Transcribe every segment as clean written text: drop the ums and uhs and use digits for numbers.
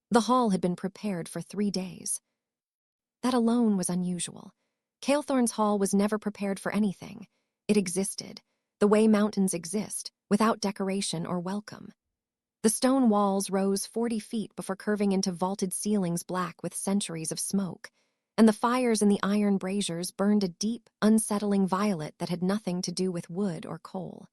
The hall had been prepared for 3 days. That alone was unusual. Calethorn's hall was never prepared for anything. It existed, the way mountains exist, without decoration or welcome. The stone walls rose 40 feet before curving into vaulted ceilings black with centuries of smoke, and the fires in the iron braziers burned a deep, unsettling violet that had nothing to do with wood or coal.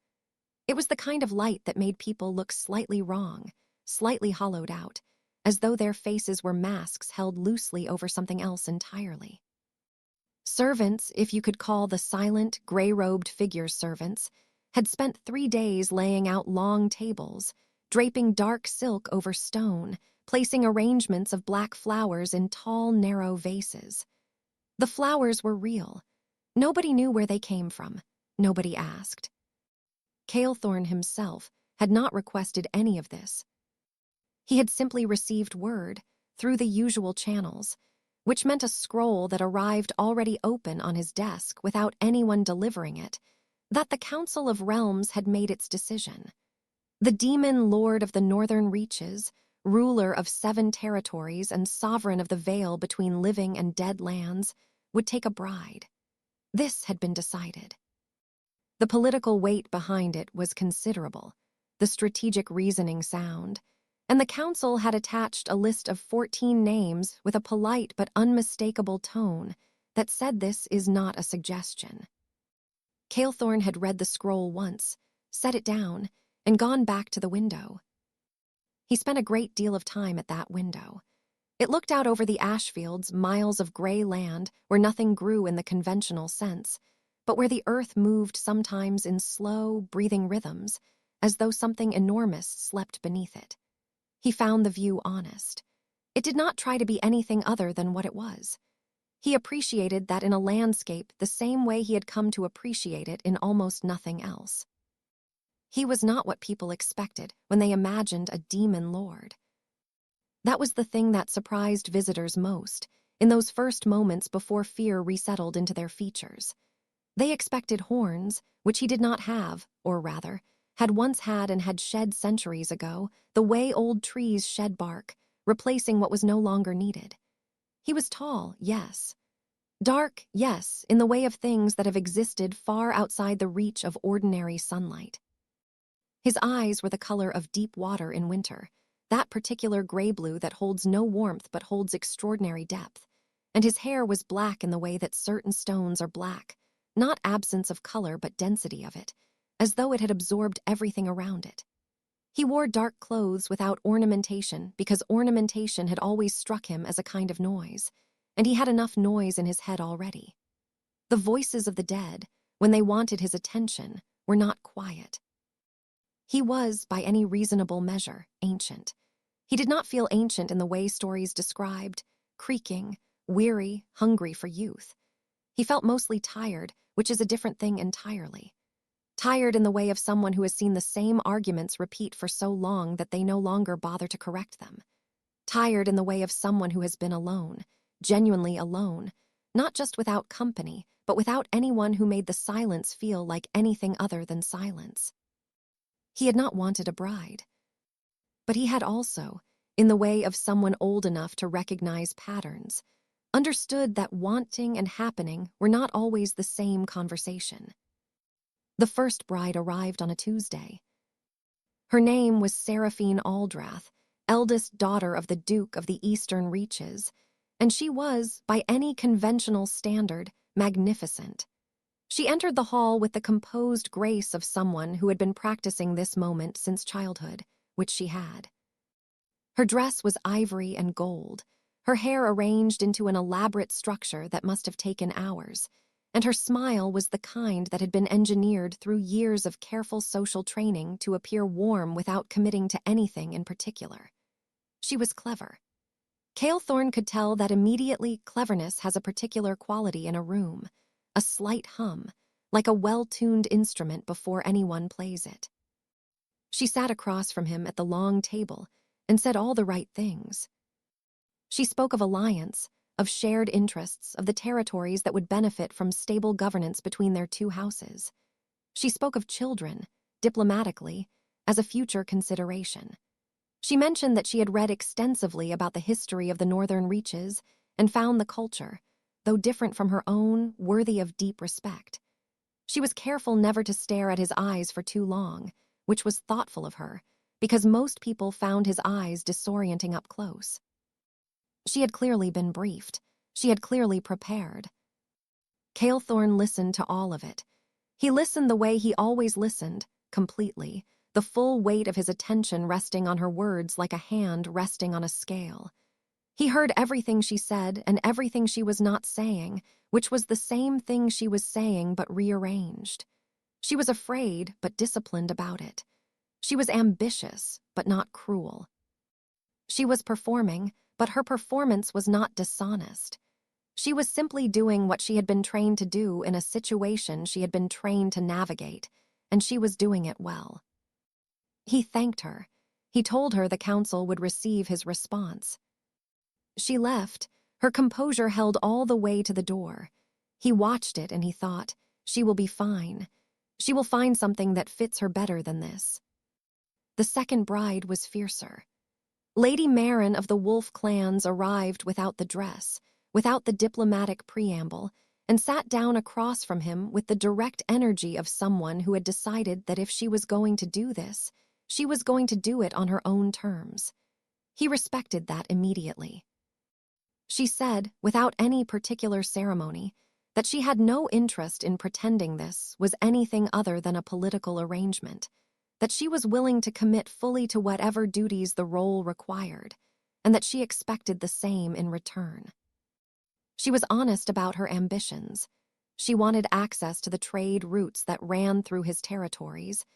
It was the kind of light that made people look slightly wrong, slightly hollowed out, as though their faces were masks held loosely over something else entirely. Servants, if you could call the silent, gray-robed figures servants, had spent 3 days laying out long tables, draping dark silk over stone, placing arrangements of black flowers in tall, narrow vases. The flowers were real. Nobody knew where they came from. Nobody asked. Calethorn himself had not requested any of this. He had simply received word, through the usual channels, which meant a scroll that arrived already open on his desk without anyone delivering it, that the Council of Realms had made its decision. The demon lord of the northern reaches, ruler of 7 territories and sovereign of the veil between living and dead lands, would take a bride. This had been decided. The political weight behind it was considerable, the strategic reasoning sound, and the council had attached a list of 14 names with a polite but unmistakable tone that said this is not a suggestion. Calethorn had read the scroll once, set it down, and gone back to the window. He spent a great deal of time at that window. It looked out over the ash fields, miles of gray land where nothing grew in the conventional sense, but where the earth moved sometimes in slow, breathing rhythms, as though something enormous slept beneath it. He found the view honest. It did not try to be anything other than what it was. He appreciated that in a landscape the same way he had come to appreciate it in almost nothing else. He was not what people expected when they imagined a demon lord. That was the thing that surprised visitors most, in those first moments before fear resettled into their features. They expected horns, which he did not have, or rather, had once had and had shed centuries ago, the way old trees shed bark, replacing what was no longer needed. He was tall, yes. Dark, yes, in the way of things that have existed far outside the reach of ordinary sunlight. His eyes were the color of deep water in winter, that particular gray-blue that holds no warmth but holds extraordinary depth, and his hair was black in the way that certain stones are black, not absence of color but density of it, as though it had absorbed everything around it. He wore dark clothes without ornamentation because ornamentation had always struck him as a kind of noise, and he had enough noise in his head already. The voices of the dead, when they wanted his attention, were not quiet. He was, by any reasonable measure, ancient. He did not feel ancient in the way stories described, creaking, weary, hungry for youth. He felt mostly tired, which is a different thing entirely. Tired in the way of someone who has seen the same arguments repeat for so long that they no longer bother to correct them. Tired in the way of someone who has been alone, genuinely alone, not just without company, but without anyone who made the silence feel like anything other than silence. He had not wanted a bride. But he had also, in the way of someone old enough to recognize patterns, understood that wanting and happening were not always the same conversation. The first bride arrived on a Tuesday. Her name was Seraphine Aldrath, eldest daughter of the Duke of the Eastern Reaches, and she was, by any conventional standard, magnificent. She entered the hall with the composed grace of someone who had been practicing this moment since childhood, which she had. Her dress was ivory and gold, her hair arranged into an elaborate structure that must have taken hours, and her smile was the kind that had been engineered through years of careful social training to appear warm without committing to anything in particular. She was clever. Calethorn could tell that immediately cleverness has a particular quality in a room, a slight hum, like a well-tuned instrument before anyone plays it. She sat across from him at the long table and said all the right things. She spoke of alliance, of shared interests, of the territories that would benefit from stable governance between their 2 houses. She spoke of children, diplomatically, as a future consideration. She mentioned that she had read extensively about the history of the northern reaches and found the culture, though different from her own, worthy of deep respect. She was careful never to stare at his eyes for too long, which was thoughtful of her, because most people found his eyes disorienting up close. She had clearly been briefed. She had clearly prepared. Calethorn listened to all of it. He listened the way he always listened, completely, the full weight of his attention resting on her words like a hand resting on a scale. He heard everything she said and everything she was not saying, which was the same thing she was saying but rearranged. She was afraid but disciplined about it. She was ambitious but not cruel. She was performing, but her performance was not dishonest. She was simply doing what she had been trained to do in a situation she had been trained to navigate, and she was doing it well. He thanked her. He told her the council would receive his response. She left, her composure held all the way to the door. He watched it and he thought, she will be fine. She will find something that fits her better than this. The second bride was fiercer. Lady Marin of the Wolf clans arrived without the dress, without the diplomatic preamble, and sat down across from him with the direct energy of someone who had decided that if she was going to do this, she was going to do it on her own terms. He respected that immediately. She said, without any particular ceremony, that she had no interest in pretending this was anything other than a political arrangement, that she was willing to commit fully to whatever duties the role required, and that she expected the same in return. She was honest about her ambitions. She wanted access to the trade routes that ran through his territories.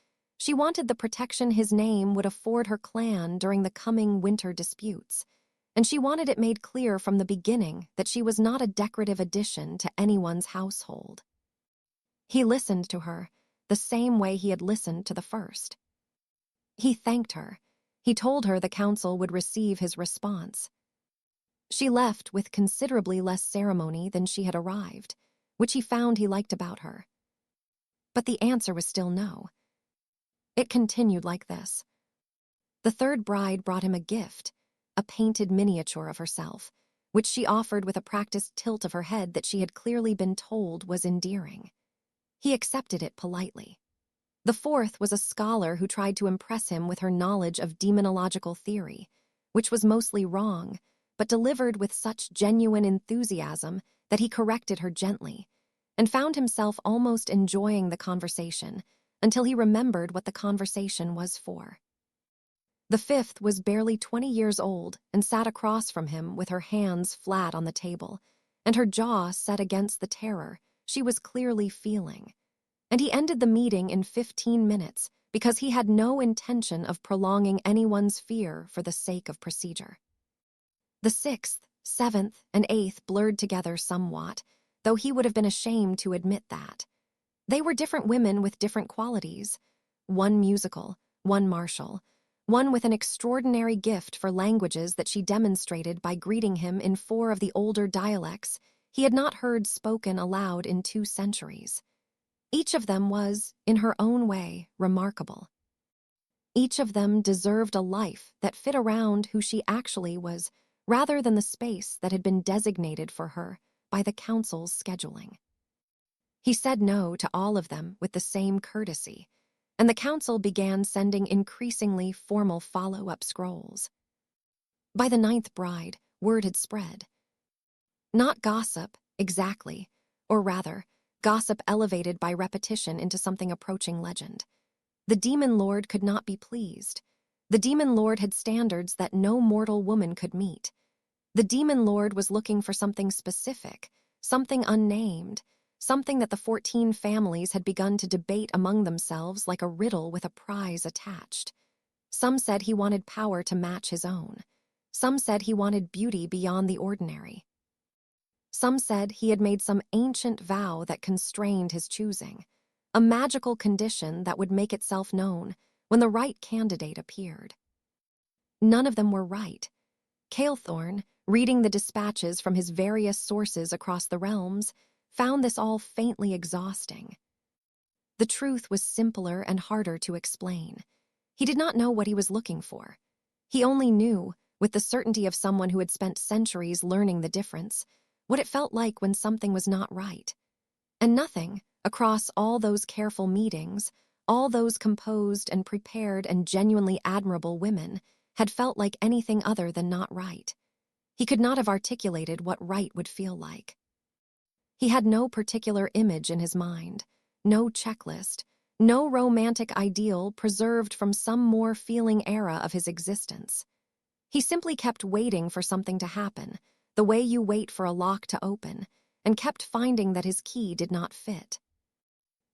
She wanted the protection his name would afford her clan during the coming winter disputes, and she wanted it made clear from the beginning that she was not a decorative addition to anyone's household. He listened to her, the same way he had listened to the first. He thanked her. He told her the council would receive his response. She left with considerably less ceremony than she had arrived, which he found he liked about her. But the answer was still no. It continued like this. The third bride brought him a gift, a painted miniature of herself, which she offered with a practiced tilt of her head that she had clearly been told was endearing. He accepted it politely. The fourth was a scholar who tried to impress him with her knowledge of demonological theory, which was mostly wrong, but delivered with such genuine enthusiasm that he corrected her gently, and found himself almost enjoying the conversation until he remembered what the conversation was for. The fifth was barely 20 years old and sat across from him with her hands flat on the table, and her jaw set against the terror she was clearly feeling. And he ended the meeting in 15 minutes because he had no intention of prolonging anyone's fear for the sake of procedure. The sixth, seventh, and eighth blurred together somewhat, though he would have been ashamed to admit that. They were different women with different qualities, one musical, one martial, one with an extraordinary gift for languages that she demonstrated by greeting him in 4 of the older dialects he had not heard spoken aloud in 2 centuries. Each of them was, in her own way, remarkable. Each of them deserved a life that fit around who she actually was, rather than the space that had been designated for her by the council's scheduling. He said no to all of them with the same courtesy, and the council began sending increasingly formal follow-up scrolls. By the 9th bride, word had spread. Not gossip, exactly, or rather, gossip elevated by repetition into something approaching legend. The demon lord could not be pleased. The demon lord had standards that no mortal woman could meet. The demon lord was looking for something specific, something unnamed, something that the 14 families had begun to debate among themselves like a riddle with a prize attached. Some said he wanted power to match his own. Some said he wanted beauty beyond the ordinary. Some said he had made some ancient vow that constrained his choosing, a magical condition that would make itself known when the right candidate appeared. None of them were right. Calethorn, reading the dispatches from his various sources across the realms, found this all faintly exhausting. The truth was simpler and harder to explain. He did not know what he was looking for. He only knew, with the certainty of someone who had spent centuries learning the difference, what it felt like when something was not right. And nothing, across all those careful meetings, all those composed and prepared and genuinely admirable women, had felt like anything other than not right. He could not have articulated what right would feel like. He had no particular image in his mind, no checklist, no romantic ideal preserved from some more feeling era of his existence. He simply kept waiting for something to happen, the way you wait for a lock to open, and kept finding that his key did not fit.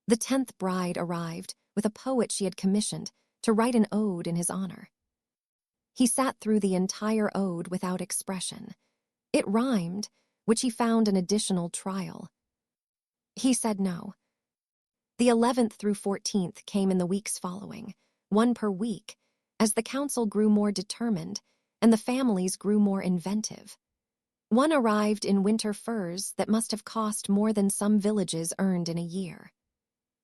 The 10th bride arrived with a poet she had commissioned to write an ode in his honor. He sat through the entire ode without expression. It rhymed, which he found an additional trial. He said no. The 11th through 14th came in the weeks following, one per week, as the council grew more determined and the families grew more inventive. One arrived in winter furs that must have cost more than some villages earned in a year.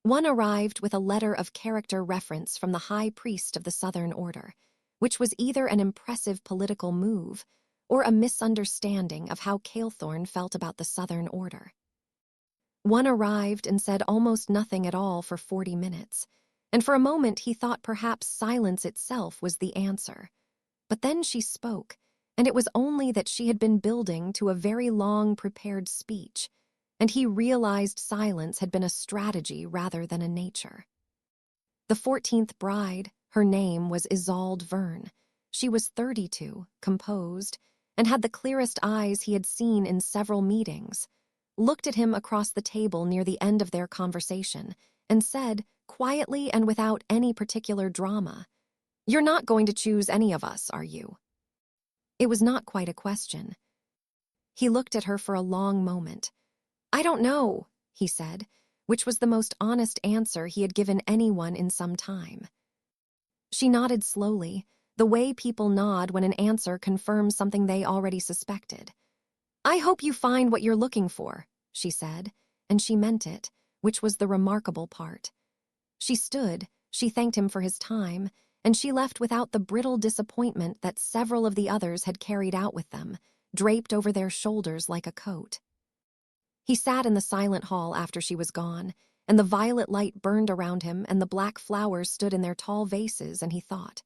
One arrived with a letter of character reference from the high priest of the Southern Order, which was either an impressive political move or a misunderstanding of how Calethorn felt about the Southern Order. One arrived and said almost nothing at all for 40 minutes, and for a moment he thought perhaps silence itself was the answer. But then she spoke, and it was only that she had been building to a very long prepared speech, and he realized silence had been a strategy rather than a nature. The 14th bride, her name was Isolde Verne. She was 32, composed, and had the clearest eyes he had seen in several meetings, looked at him across the table near the end of their conversation, and said, quietly and without any particular drama, "You're not going to choose any of us, are you?" It was not quite a question. He looked at her for a long moment. "I don't know," he said, which was the most honest answer he had given anyone in some time. She nodded slowly, the way people nod when an answer confirms something they already suspected. "I hope you find what you're looking for," she said, and she meant it, which was the remarkable part. She stood, she thanked him for his time, and she left without the brittle disappointment that several of the others had carried out with them, draped over their shoulders like a coat. He sat in the silent hall after she was gone, and the violet light burned around him and the black flowers stood in their tall vases, and he thought,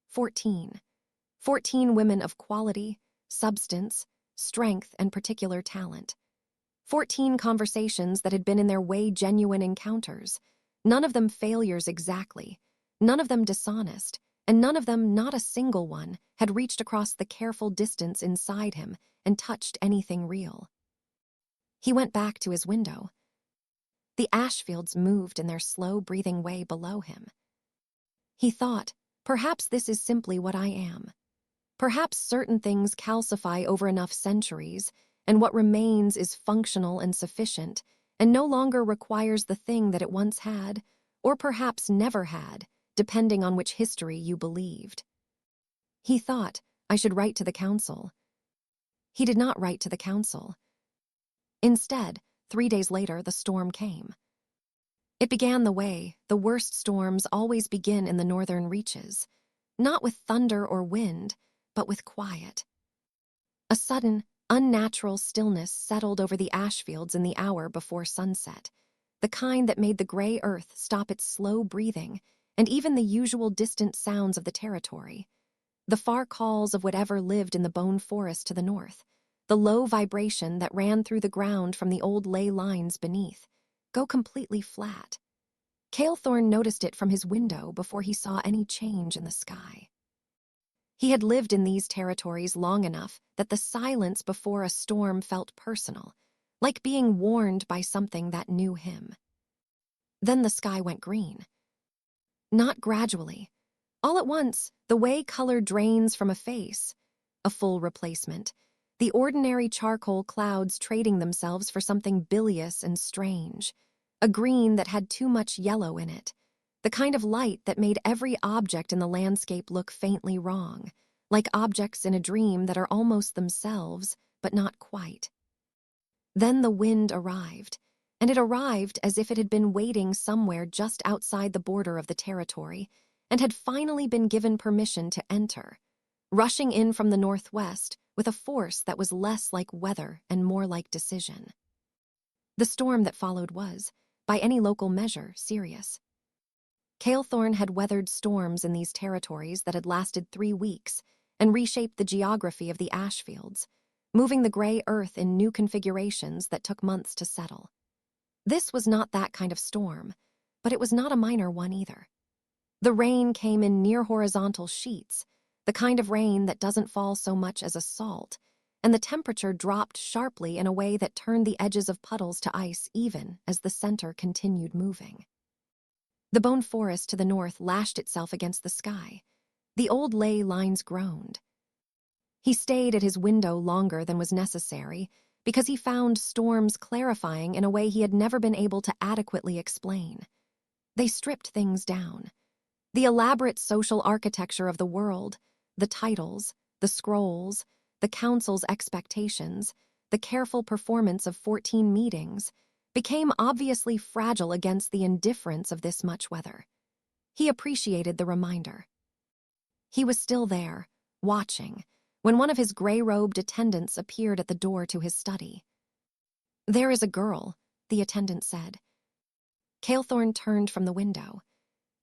14. 14 women of quality, substance, strength, and particular talent. 14 conversations that had been in their way genuine encounters, none of them failures exactly, none of them dishonest, and none of them, not a single one, had reached across the careful distance inside him and touched anything real. He went back to his window. The ash fields moved in their slow-breathing way below him. He thought, perhaps this is simply what I am. Perhaps certain things calcify over enough centuries, and what remains is functional and sufficient, and no longer requires the thing that it once had, or perhaps never had, depending on which history you believed. He thought, I should write to the council. He did not write to the council. Instead, 3 days later, the storm came. It began the way the worst storms always begin in the northern reaches, not with thunder or wind, but with quiet. A sudden, unnatural stillness settled over the ash fields in the hour before sunset, the kind that made the gray earth stop its slow breathing and even the usual distant sounds of the territory, the far calls of whatever lived in the bone forest to the north, the low vibration that ran through the ground from the old ley lines beneath, go completely flat. Calethorn noticed it from his window before he saw any change in the sky. He had lived in these territories long enough that the silence before a storm felt personal, like being warned by something that knew him. Then the sky went green. Not gradually. All at once, the way color drains from a face, a full replacement, the ordinary charcoal clouds trading themselves for something bilious and strange, a green that had too much yellow in it, the kind of light that made every object in the landscape look faintly wrong, like objects in a dream that are almost themselves, but not quite. Then the wind arrived, and it arrived as if it had been waiting somewhere just outside the border of the territory, and had finally been given permission to enter. rushing in from the northwest with a force that was less like weather and more like decision. The storm that followed was, by any local measure, serious. Calethorn had weathered storms in these territories that had lasted 3 weeks and reshaped the geography of the ash fields, moving the gray earth in new configurations that took months to settle. This was not that kind of storm, but it was not a minor one either. The rain came in near horizontal sheets, the kind of rain that doesn't fall so much as a salt, and the temperature dropped sharply in a way that turned the edges of puddles to ice even as the center continued moving. The bone forest to the north lashed itself against the sky. The old ley lines groaned. He stayed at his window longer than was necessary because he found storms clarifying in a way he had never been able to adequately explain. They stripped things down. The elaborate social architecture of the world, the titles, the scrolls, the council's expectations, the careful performance of 14 meetings, became obviously fragile against the indifference of this much weather. He appreciated the reminder. He was still there, watching, when one of his gray-robed attendants appeared at the door to his study. "There is a girl," the attendant said. Calethorn turned from the window.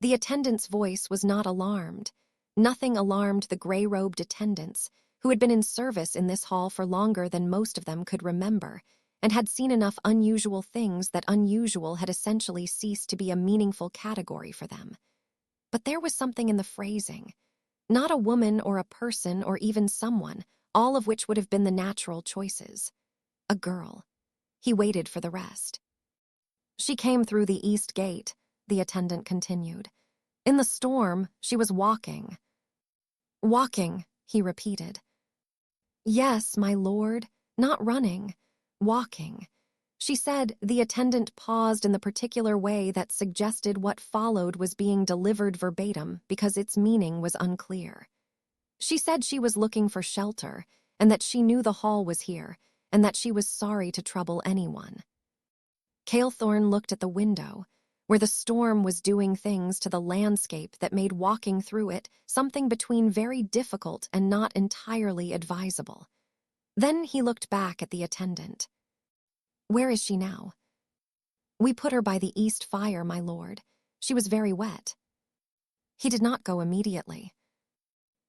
The attendant's voice was not alarmed. Nothing alarmed the gray-robed attendants, who had been in service in this hall for longer than most of them could remember, and had seen enough unusual things that unusual had essentially ceased to be a meaningful category for them. But there was something in the phrasing. Not a woman or a person or even someone, all of which would have been the natural choices. A girl. He waited for the rest. "She came through the east gate," the attendant continued. "In the storm, she was walking." "Walking," he repeated. "Yes, my lord, not running. Walking." She said. The attendant paused in the particular way that suggested what followed was being delivered verbatim because its meaning was unclear. She said she was looking for shelter, and that she knew the hall was here, and that she was sorry to trouble anyone. Calethorn looked at the window, where the storm was doing things to the landscape that made walking through it something between very difficult and not entirely advisable. Then he looked back at the attendant. "Where is she now?" "We put her by the east fire, my lord. She was very wet." He did not go immediately.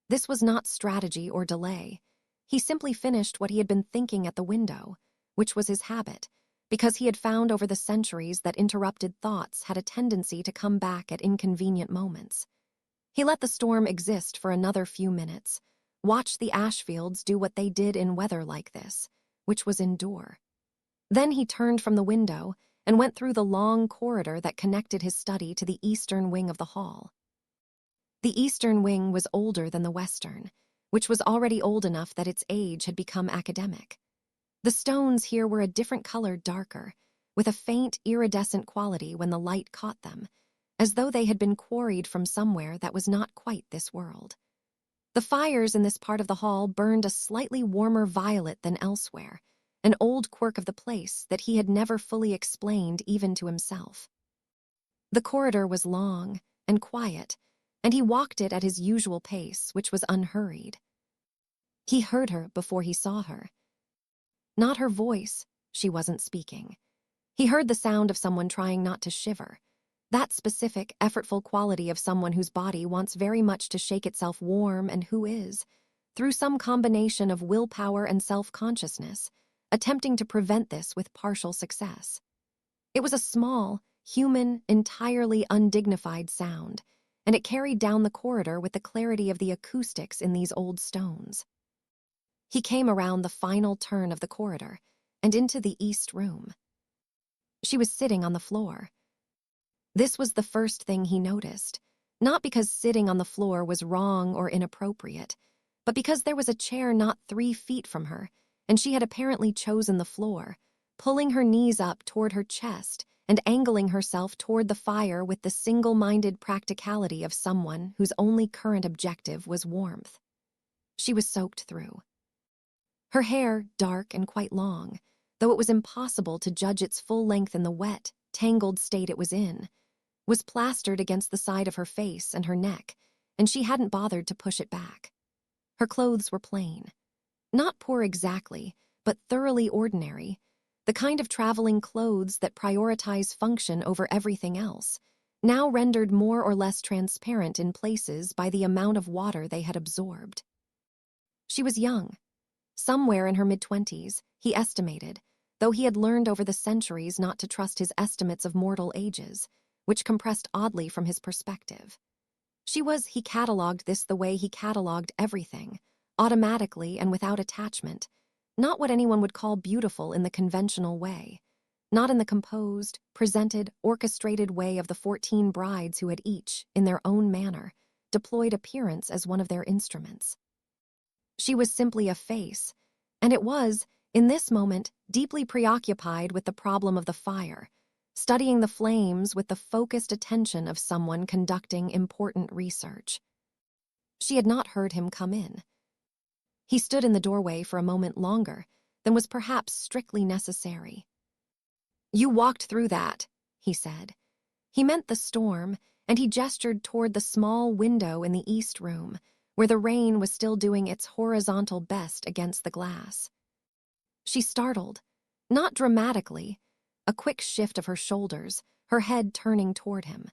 This was not strategy or delay. He simply finished what he had been thinking at the window, which was his habit, because he had found over the centuries that interrupted thoughts had a tendency to come back at inconvenient moments. He let the storm exist for another few minutes, watched the ash fields do what they did in weather like this, which was endure. Then he turned from the window and went through the long corridor that connected his study to the eastern wing of the hall. The eastern wing was older than the western, which was already old enough that its age had become academic. The stones here were a different color, darker, with a faint iridescent quality when the light caught them, as though they had been quarried from somewhere that was not quite this world. The fires in this part of the hall burned a slightly warmer violet than elsewhere, an old quirk of the place that he had never fully explained even to himself. The corridor was long and quiet, and he walked it at his usual pace, which was unhurried. He heard her before he saw her. Not her voice, she wasn't speaking. He heard the sound of someone trying not to shiver, that specific, effortful quality of someone whose body wants very much to shake itself warm and who is, through some combination of willpower and self-consciousness, attempting to prevent this with partial success. It was a small, human, entirely undignified sound, and it carried down the corridor with the clarity of the acoustics in these old stones. He came around the final turn of the corridor and into the east room. She was sitting on the floor. This was the first thing he noticed, not because sitting on the floor was wrong or inappropriate, but because there was a chair not 3 feet from her, and she had apparently chosen the floor, pulling her knees up toward her chest and angling herself toward the fire with the single-minded practicality of someone whose only current objective was warmth. She was soaked through. Her hair, dark and quite long, though it was impossible to judge its full length in the wet, tangled state it was in, was plastered against the side of her face and her neck, and she hadn't bothered to push it back. Her clothes were plain. Not poor exactly, but thoroughly ordinary. The kind of traveling clothes that prioritize function over everything else, now rendered more or less transparent in places by the amount of water they had absorbed. She was young, somewhere in her mid-20s, he estimated, though he had learned over the centuries not to trust his estimates of mortal ages, which compressed oddly from his perspective. He catalogued this the way he catalogued everything, automatically and without attachment, not what anyone would call beautiful in the conventional way, not in the composed, presented, orchestrated way of the 14 brides who had each, in their own manner, deployed appearance as one of their instruments. She was simply a face, and it was, in this moment, deeply preoccupied with the problem of the fire, studying the flames with the focused attention of someone conducting important research. She had not heard him come in. He stood in the doorway for a moment longer than was perhaps strictly necessary. "You walked through that," he said. He meant the storm, and he gestured toward the small window in the east room, where the rain was still doing its horizontal best against the glass. She startled, not dramatically, a quick shift of her shoulders, her head turning toward him.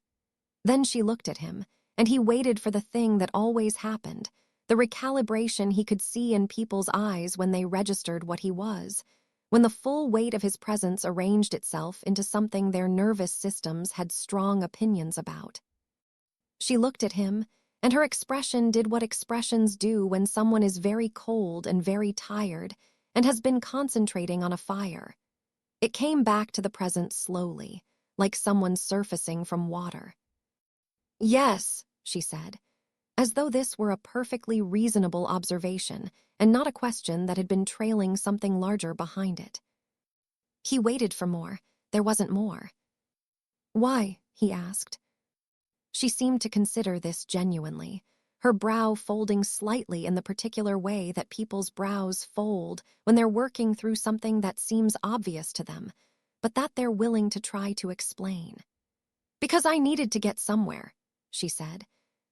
Then she looked at him, and he waited for the thing that always happened, the recalibration he could see in people's eyes when they registered what he was, when the full weight of his presence arranged itself into something their nervous systems had strong opinions about. She looked at him, and her expression did what expressions do when someone is very cold and very tired and has been concentrating on a fire. It came back to the present slowly, like someone surfacing from water. "Yes," she said, as though this were a perfectly reasonable observation and not a question that had been trailing something larger behind it. He waited for more. There wasn't more. "Why?" he asked. She seemed to consider this genuinely, her brow folding slightly in the particular way that people's brows fold when they're working through something that seems obvious to them, but that they're willing to try to explain. "Because I needed to get somewhere," she said,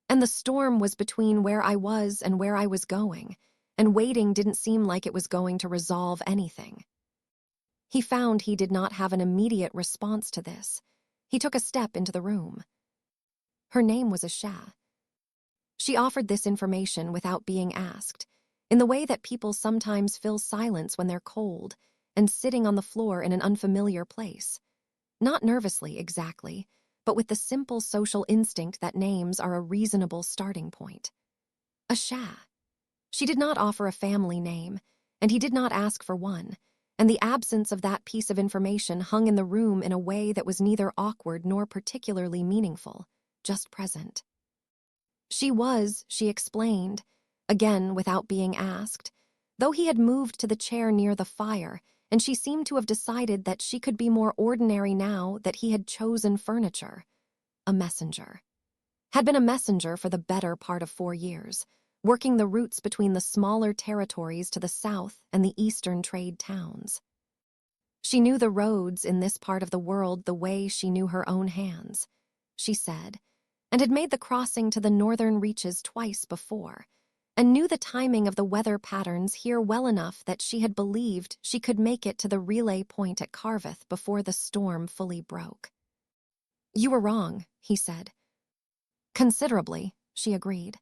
"and the storm was between where I was and where I was going, and waiting didn't seem like it was going to resolve anything." He found he did not have an immediate response to this. He took a step into the room. Her name was Asha. She offered this information without being asked, in the way that people sometimes fill silence when they're cold and sitting on the floor in an unfamiliar place. Not nervously, exactly, but with the simple social instinct that names are a reasonable starting point. Asha. She did not offer a family name, and he did not ask for one, and the absence of that piece of information hung in the room in a way that was neither awkward nor particularly meaningful, just present. She explained, again without being asked, though he had moved to the chair near the fire, and she seemed to have decided that she could be more ordinary now that he had chosen furniture. A messenger. Had been a messenger for the better part of 4 years, working the routes between the smaller territories to the south and the eastern trade towns. She knew the roads in this part of the world the way she knew her own hands, she said, and had made the crossing to the northern reaches twice before, and knew the timing of the weather patterns here well enough that she had believed she could make it to the relay point at Carveth before the storm fully broke. "You were wrong," he said. "Considerably," she agreed.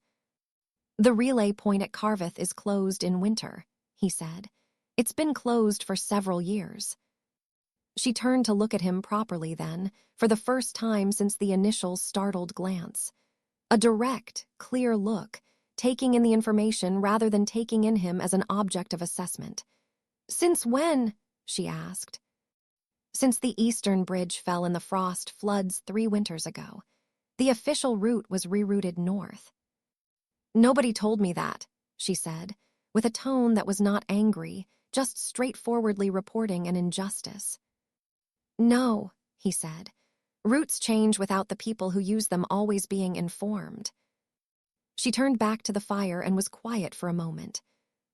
"The relay point at Carveth is closed in winter," he said. "It's been closed for several years." She turned to look at him properly then, for the first time since the initial startled glance. A direct, clear look, taking in the information rather than taking in him as an object of assessment. "Since when?" she asked. "Since the eastern bridge fell in the frost floods 3 winters ago. The official route was rerouted north." "Nobody told me that," she said, with a tone that was not angry, just straightforwardly reporting an injustice. "No," he said. "Routes change without the people who use them always being informed." She turned back to the fire and was quiet for a moment.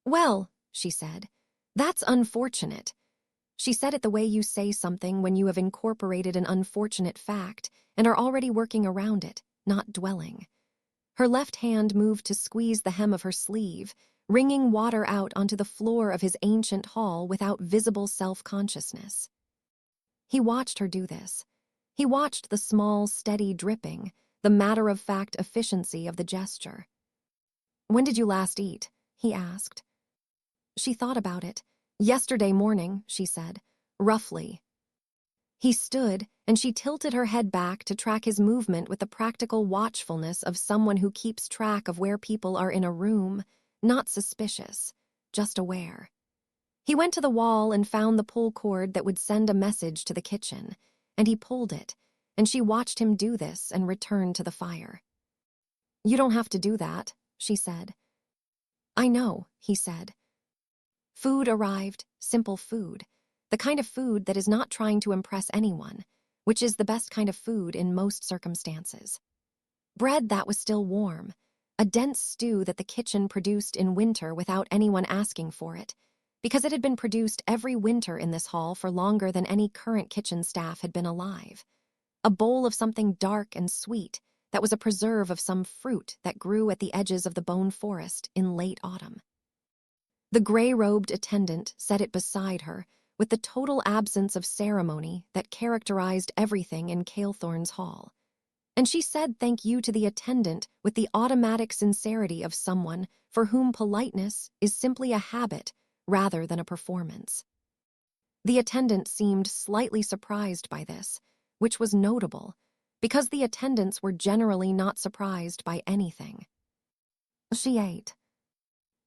"Well," she said, "that's unfortunate." She said it the way you say something when you have incorporated an unfortunate fact and are already working around it, not dwelling. Her left hand moved to squeeze the hem of her sleeve, wringing water out onto the floor of his ancient hall without visible self-consciousness. He watched her do this. He watched the small, steady dripping, the matter-of-fact efficiency of the gesture. "When did you last eat?" he asked. She thought about it. "Yesterday morning," she said, roughly. He stood, and she tilted her head back to track his movement with the practical watchfulness of someone who keeps track of where people are in a room, not suspicious, just aware. He went to the wall and found the pull cord that would send a message to the kitchen, and he pulled it, and she watched him do this and return to the fire. "You don't have to do that," she said. "I know," he said. Food arrived, simple food, the kind of food that is not trying to impress anyone, which is the best kind of food in most circumstances. Bread that was still warm, a dense stew that the kitchen produced in winter without anyone asking for it, because it had been produced every winter in this hall for longer than any current kitchen staff had been alive. A bowl of something dark and sweet that was a preserve of some fruit that grew at the edges of the bone forest in late autumn. The gray-robed attendant set it beside her with the total absence of ceremony that characterized everything in Calethorn's hall. And she said thank you to the attendant with the automatic sincerity of someone for whom politeness is simply a habit rather than a performance. The attendant seemed slightly surprised by this, which was notable, because the attendants were generally not surprised by anything. She ate.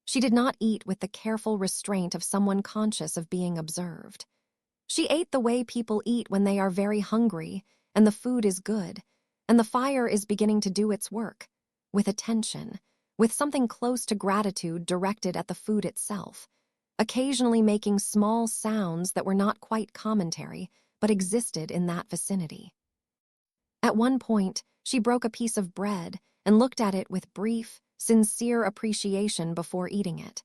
She did not eat with the careful restraint of someone conscious of being observed. She ate the way people eat when they are very hungry and the food is good, and the fire is beginning to do its work, with attention, with something close to gratitude directed at the food itself, occasionally making small sounds that were not quite commentary, but existed in that vicinity. At one point, she broke a piece of bread and looked at it with brief, sincere appreciation before eating it,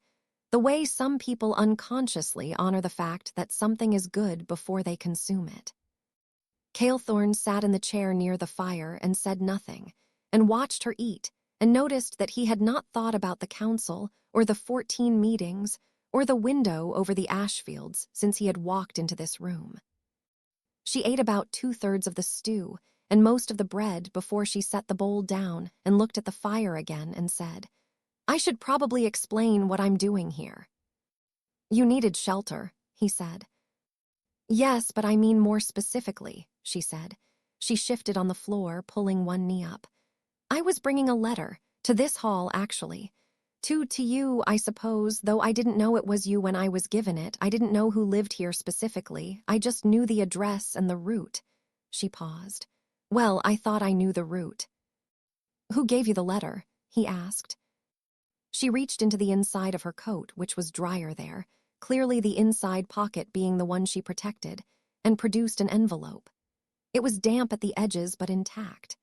the way some people unconsciously honor the fact that something is good before they consume it. Calethorn sat in the chair near the fire and said nothing, and watched her eat, and noticed that he had not thought about the council or the 14 meetings or the window over the ash fields since he had walked into this room. She ate about 2/3 of the stew and most of the bread before she set the bowl down and looked at the fire again and said, "I should probably explain what I'm doing here." "You needed shelter," he said. "Yes, but I mean more specifically," she said. She shifted on the floor, pulling one knee up. "I was bringing a letter, to this hall, actually. To you, I suppose, though I didn't know it was you when I was given it. I didn't know who lived here specifically. I just knew the address and the route." She paused. "Well, I thought I knew the route." "Who gave you the letter?" he asked. She reached into the inside of her coat, which was drier there, clearly the inside pocket being the one she protected, and produced an envelope. It was damp at the edges but intact.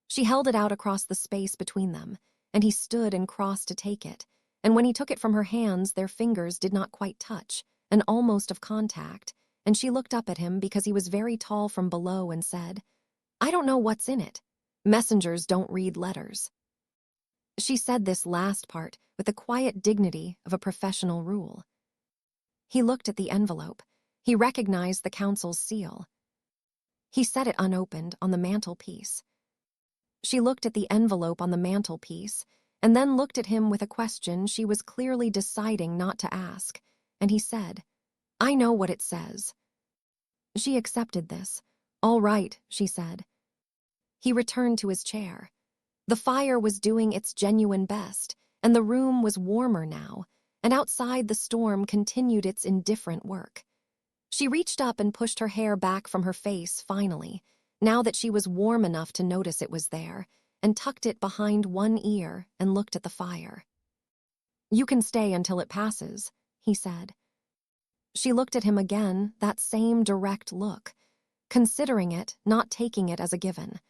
She held it out across the space between them, and he stood and crossed to take it, and when he took it from her hands, their fingers did not quite touch, an almost of contact, and she looked up at him because he was very tall from below and said, "I don't know what's in it. Messengers don't read letters." She said this last part with the quiet dignity of a professional rule. He looked at the envelope. He recognized the council's seal. He set it unopened on the mantelpiece. She looked at the envelope on the mantelpiece and then looked at him with a question she was clearly deciding not to ask, and he said, "I know what it says." She accepted this. "All right," she said. He returned to his chair. The fire was doing its genuine best, and the room was warmer now, and outside the storm continued its indifferent work. She reached up and pushed her hair back from her face finally, now that she was warm enough to notice it was there, and tucked it behind one ear and looked at the fire. "You can stay until it passes," he said. She looked at him again, that same direct look, considering it, not taking it as a given.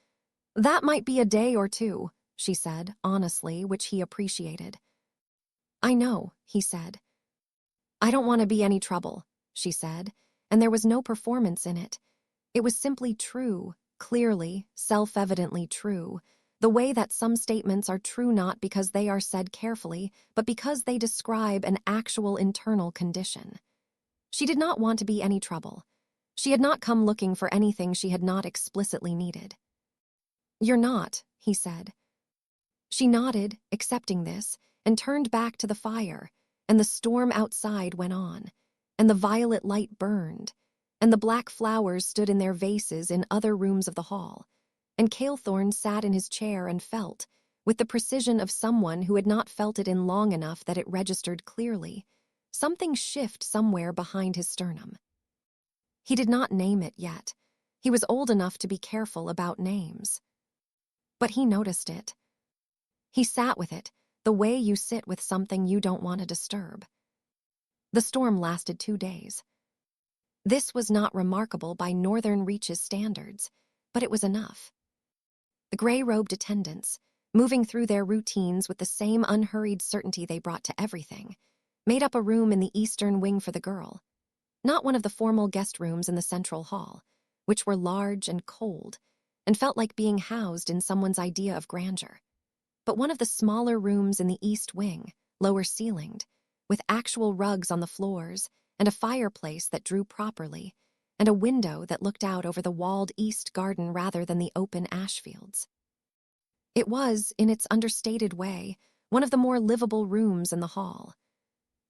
"That might be a day or two," she said, honestly, which he appreciated. "I know," he said. "I don't want to be any trouble," she said, and there was no performance in it. It was simply true, clearly, self-evidently true, the way that some statements are true not because they are said carefully, but because they describe an actual internal condition. She did not want to be any trouble. She had not come looking for anything she had not explicitly needed. "You're not," he said. She nodded, accepting this, and turned back to the fire, and the storm outside went on, and the violet light burned, and the black flowers stood in their vases in other rooms of the hall, and Calethorn sat in his chair and felt, with the precision of someone who had not felt it in long enough that it registered clearly, something shift somewhere behind his sternum. He did not name it yet. He was old enough to be careful about names. But he noticed it. He sat with it, the way you sit with something you don't want to disturb. The storm lasted 2 days. This was not remarkable by Northern Reach's standards, but it was enough. The gray-robed attendants, moving through their routines with the same unhurried certainty they brought to everything, made up a room in the eastern wing for the girl, not one of the formal guest rooms in the central hall, which were large and cold, and felt like being housed in someone's idea of grandeur, but one of the smaller rooms in the east wing, lower ceilinged, with actual rugs on the floors and a fireplace that drew properly, and a window that looked out over the walled east garden rather than the open ash fields. It was, in its understated way, one of the more livable rooms in the hall.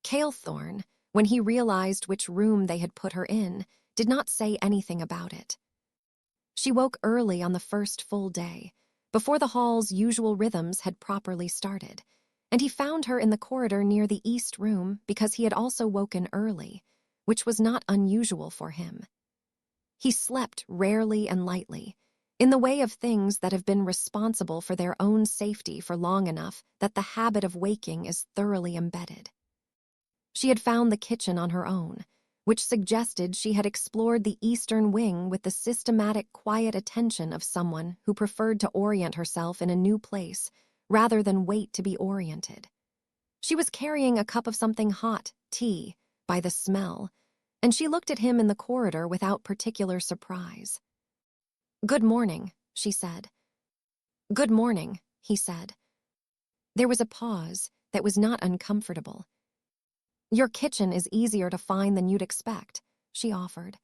Calethorn, when he realized which room they had put her in, did not say anything about it. She woke early on the first full day, before the hall's usual rhythms had properly started, and he found her in the corridor near the east room because he had also woken early, which was not unusual for him. He slept rarely and lightly, in the way of things that have been responsible for their own safety for long enough that the habit of waking is thoroughly embedded. She had found the kitchen on her own, which suggested she had explored the eastern wing with the systematic, quiet attention of someone who preferred to orient herself in a new place rather than wait to be oriented. She was carrying a cup of something hot, tea, by the smell, and she looked at him in the corridor without particular surprise. "Good morning," she said. "Good morning," he said. There was a pause that was not uncomfortable. "Your kitchen is easier to find than you'd expect," she offered.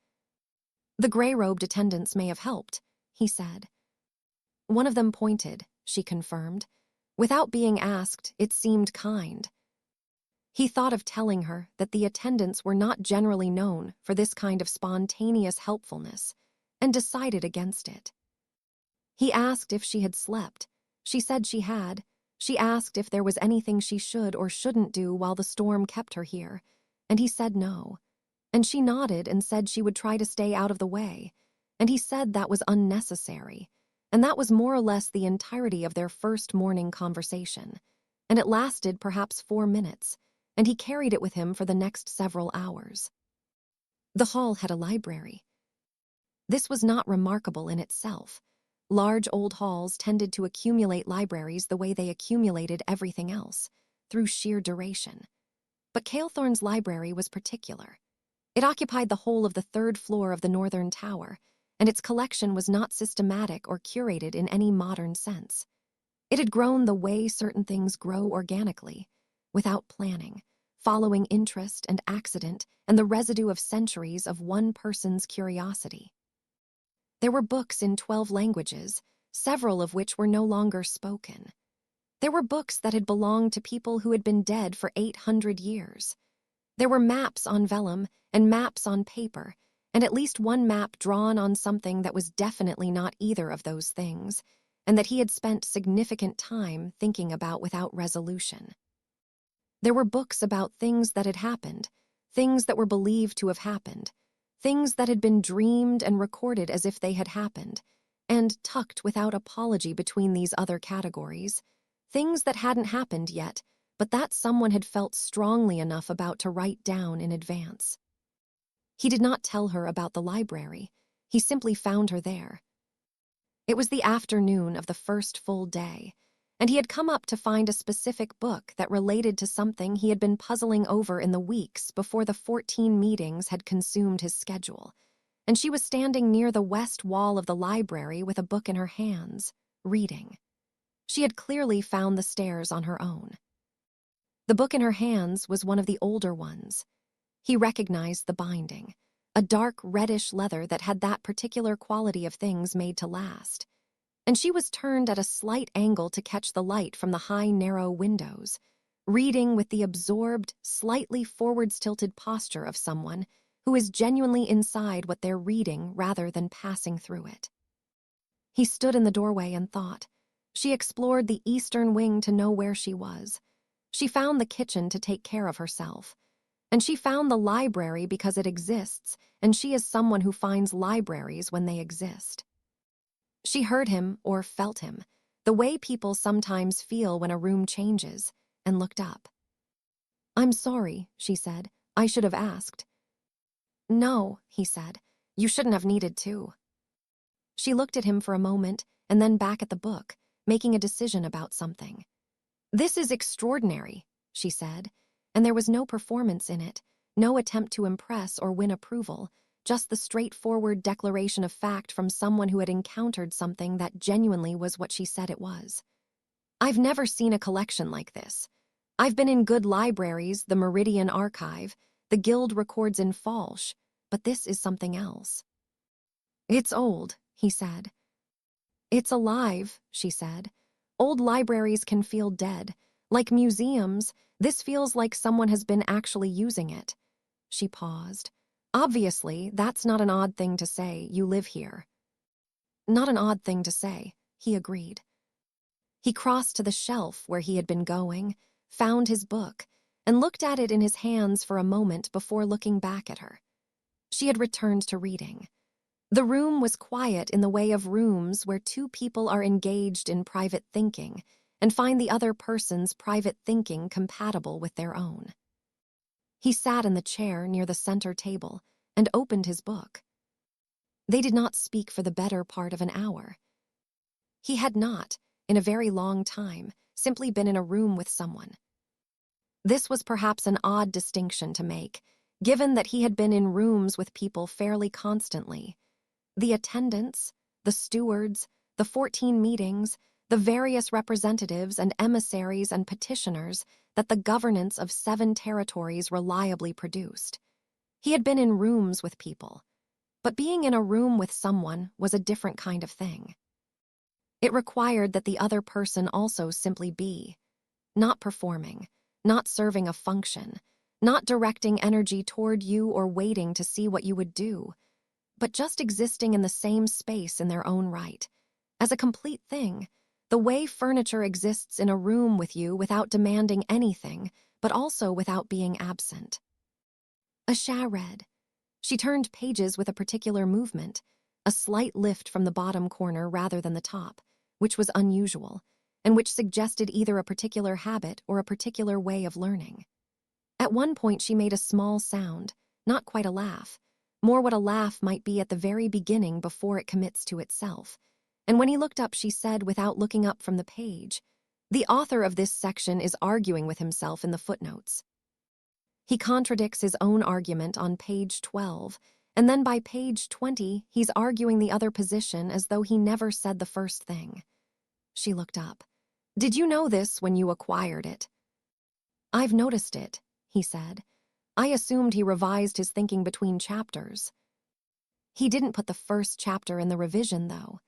"The gray-robed attendants may have helped," he said. "One of them pointed," she confirmed. Without being asked, it seemed kind. He thought of telling her that the attendants were not generally known for this kind of spontaneous helpfulness, and decided against it. He asked if she had slept. She said she had. She asked if there was anything she should or shouldn't do while the storm kept her here, and he said no. And she nodded and said she would try to stay out of the way, and he said that was unnecessary, and that was more or less the entirety of their first morning conversation, and it lasted perhaps 4 minutes, and he carried it with him for the next several hours. The hall had a library. This was not remarkable in itself. Large old halls tended to accumulate libraries the way they accumulated everything else, through sheer duration. But Calethorn's library was particular. It occupied the whole of the 3rd floor of the northern tower, and its collection was not systematic or curated in any modern sense. It had grown the way certain things grow organically, without planning, following interest and accident and the residue of centuries of one person's curiosity. There were books in 12 languages, several of which were no longer spoken. There were books that had belonged to people who had been dead for 800 years. There were maps on vellum and maps on paper, and at least one map drawn on something that was definitely not either of those things, and that he had spent significant time thinking about without resolution. There were books about things that had happened, things that were believed to have happened, things that had been dreamed and recorded as if they had happened, and tucked without apology between these other categories, things that hadn't happened yet, but that someone had felt strongly enough about to write down in advance. He did not tell her about the library. He simply found her there. It was the afternoon of the first full day, and he had come up to find a specific book that related to something he had been puzzling over in the weeks before the 14 meetings had consumed his schedule, and she was standing near the west wall of the library with a book in her hands, reading. She had clearly found the stairs on her own. The book in her hands was one of the older ones. He recognized the binding, a dark reddish leather that had that particular quality of things made to last. And she was turned at a slight angle to catch the light from the high, narrow windows, reading with the absorbed, slightly forwards-tilted posture of someone who is genuinely inside what they're reading rather than passing through it. He stood in the doorway and thought. She explored the eastern wing to know where she was. She found the kitchen to take care of herself. And she found the library because it exists, and she is someone who finds libraries when they exist. She heard him, or felt him, the way people sometimes feel when a room changes, and looked up. "I'm sorry," she said. "I should have asked." "No," he said. "You shouldn't have needed to." She looked at him for a moment, and then back at the book, making a decision about something. "This is extraordinary," she said, and there was no performance in it, no attempt to impress or win approval, just the straightforward declaration of fact from someone who had encountered something that genuinely was what she said it was. "I've never seen a collection like this. I've been in good libraries, the Meridian Archive, the Guild records in Falsch, but this is something else." "It's old," he said. "It's alive," she said. "Old libraries can feel dead. Like museums, this feels like someone has been actually using it." She paused. "Obviously, that's not an odd thing to say. You live here." "Not an odd thing to say," he agreed. He crossed to the shelf where he had been going, found his book, and looked at it in his hands for a moment before looking back at her. She had returned to reading. The room was quiet in the way of rooms where two people are engaged in private thinking and find the other person's private thinking compatible with their own. He sat in the chair near the center table and opened his book. They did not speak for the better part of an hour. He had not, in a very long time, simply been in a room with someone. This was perhaps an odd distinction to make, given that he had been in rooms with people fairly constantly. The attendants, the stewards, the 14 meetings, the various representatives and emissaries and petitioners that the governance of 7 territories reliably produced. He had been in rooms with people, but being in a room with someone was a different kind of thing. It required that the other person also simply be, not performing, not serving a function, not directing energy toward you or waiting to see what you would do, but just existing in the same space in their own right, as a complete thing, the way furniture exists in a room with you without demanding anything, but also without being absent. Asha read. She turned pages with a particular movement, a slight lift from the bottom corner rather than the top, which was unusual, and which suggested either a particular habit or a particular way of learning. At one point she made a small sound, not quite a laugh, more what a laugh might be at the very beginning before it commits to itself, and when he looked up she said without looking up from the page, "The author of this section is arguing with himself in the footnotes. He contradicts his own argument on page 12, and then by page 20 he's arguing the other position as though he never said the first thing." She looked up. "Did you know this when you acquired it?" "I've noticed it," he said. "I assumed he revised his thinking between chapters." "He didn't put the first chapter in the revision, though."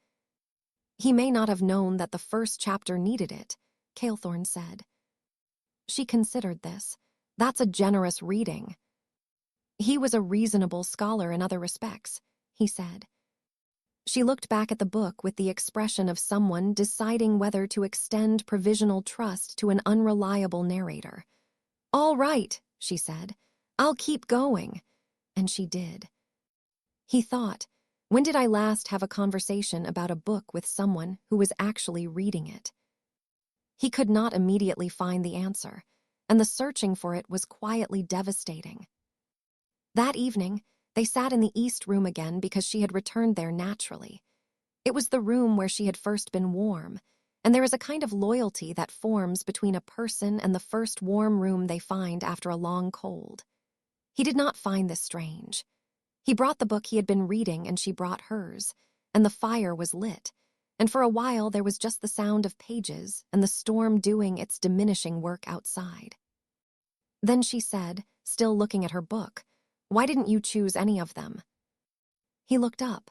"He may not have known that the first chapter needed it," Calethorn said. She considered this. "That's a generous reading." "He was a reasonable scholar in other respects," he said. She looked back at the book with the expression of someone deciding whether to extend provisional trust to an unreliable narrator. "All right," she said. "I'll keep going." And she did. He thought, when did I last have a conversation about a book with someone who was actually reading it? He could not immediately find the answer, and the searching for it was quietly devastating. That evening, they sat in the East Room again because she had returned there naturally. It was the room where she had first been warm, and there is a kind of loyalty that forms between a person and the first warm room they find after a long cold. He did not find this strange. He brought the book he had been reading and she brought hers, and the fire was lit, and for a while there was just the sound of pages and the storm doing its diminishing work outside. Then she said, still looking at her book, "Why didn't you choose any of them?" He looked up.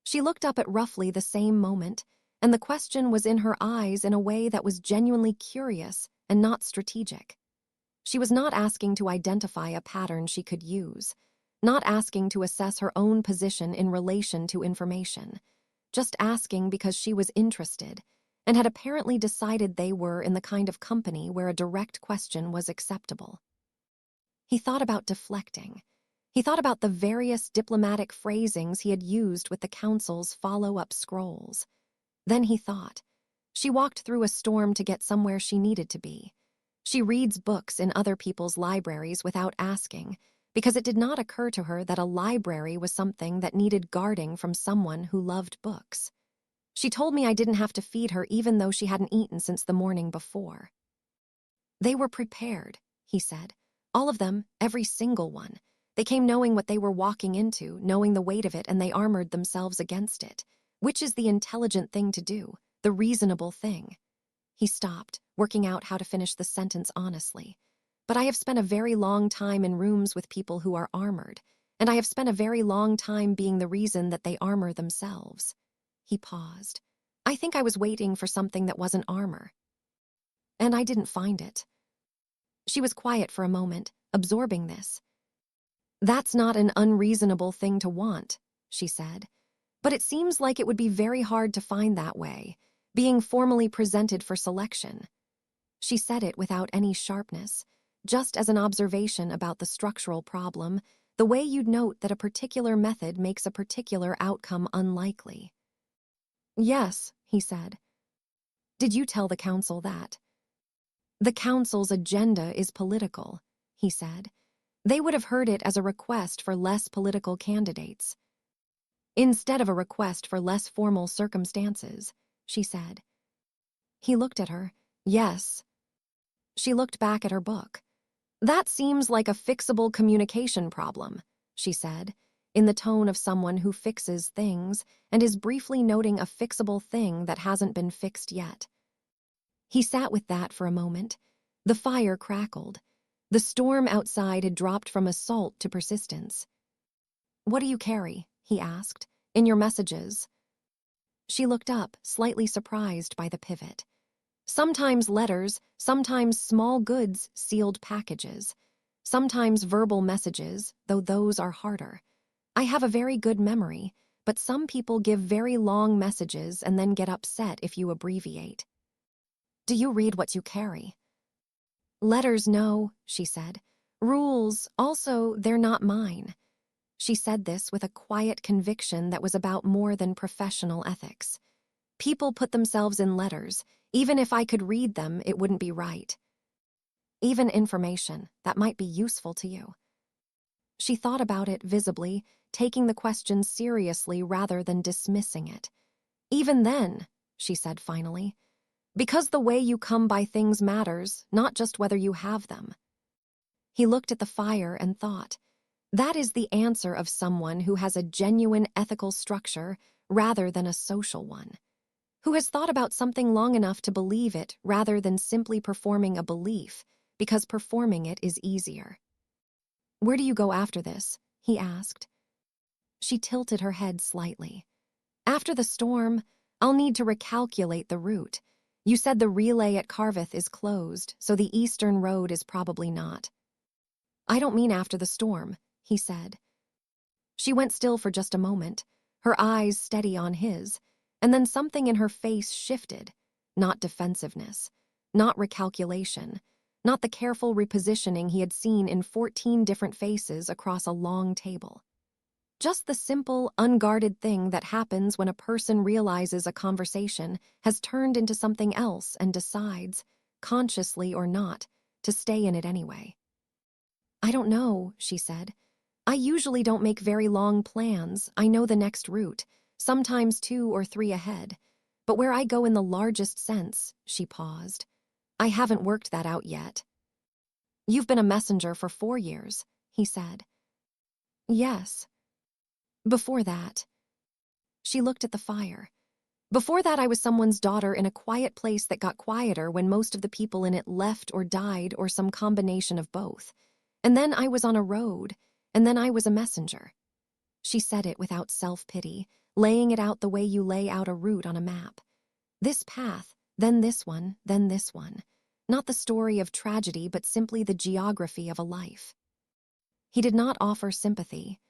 She looked up at roughly the same moment, and the question was in her eyes in a way that was genuinely curious and not strategic. She was not asking to identify a pattern she could use, not asking to assess her own position in relation to information, just asking because she was interested and had apparently decided they were in the kind of company where a direct question was acceptable. He thought about deflecting. He thought about the various diplomatic phrasings he had used with the council's follow-up scrolls. Then he thought, she walked through a storm to get somewhere she needed to be. She reads books in other people's libraries without asking, because it did not occur to her that a library was something that needed guarding from someone who loved books. She told me I didn't have to feed her even though she hadn't eaten since the morning before. They were prepared, he said. All of them, every single one. They came knowing what they were walking into, knowing the weight of it, and they armored themselves against it. Which is the intelligent thing to do, the reasonable thing. He stopped, working out how to finish the sentence honestly. But I have spent a very long time in rooms with people who are armored, and I have spent a very long time being the reason that they armor themselves. He paused. I think I was waiting for something that wasn't armor. And I didn't find it. She was quiet for a moment, absorbing this. That's not an unreasonable thing to want, she said. But it seems like it would be very hard to find that way, being formally presented for selection. She said it without any sharpness, just as an observation about the structural problem, the way you'd note that a particular method makes a particular outcome unlikely. Yes, he said. Did you tell the council that? The council's agenda is political, he said. They would have heard it as a request for less political candidates. Instead of a request for less formal circumstances, she said. He looked at her. Yes. She looked back at her book. That seems like a fixable communication problem, she said, in the tone of someone who fixes things and is briefly noting a fixable thing that hasn't been fixed yet. He sat with that for a moment. The fire crackled. The storm outside had dropped from assault to persistence. What do you carry? He asked. In your messages? She looked up, slightly surprised by the pivot. Sometimes letters, sometimes small goods, sealed packages. Sometimes verbal messages, though those are harder. I have a very good memory, but some people give very long messages and then get upset if you abbreviate. Do you read what you carry? Letters, no, she said. Rules, also, they're not mine. She said this with a quiet conviction that was about more than professional ethics. People put themselves in letters. Even if I could read them, it wouldn't be right. Even information that might be useful to you. She thought about it visibly, taking the question seriously rather than dismissing it. Even then, she said finally, because the way you come by things matters, not just whether you have them. He looked at the fire and thought, that is the answer of someone who has a genuine ethical structure rather than a social one, who has thought about something long enough to believe it rather than simply performing a belief, because performing it is easier. Where do you go after this? He asked. She tilted her head slightly. After the storm, I'll need to recalculate the route. You said the relay at Carveth is closed, so the eastern road is probably not. I don't mean after the storm, he said. She went still for just a moment, her eyes steady on his, and then something in her face shifted. Not defensiveness, not recalculation, not the careful repositioning he had seen in 14 different faces across a long table. Just the simple, unguarded thing that happens when a person realizes a conversation has turned into something else and decides, consciously or not, to stay in it anyway. I don't know, she said. I usually don't make very long plans. I know the next route, sometimes 2 or 3 ahead. But where I go in the largest sense, she paused. I haven't worked that out yet. You've been a messenger for 4 years, he said. Yes. Before that. She looked at the fire. Before that, I was someone's daughter in a quiet place that got quieter when most of the people in it left or died or some combination of both. And then I was on a road, and then I was a messenger. She said it without self-pity, laying it out the way you lay out a route on a map. This path, then this one, then this one. Not the story of tragedy, but simply the geography of a life. He did not offer sympathy.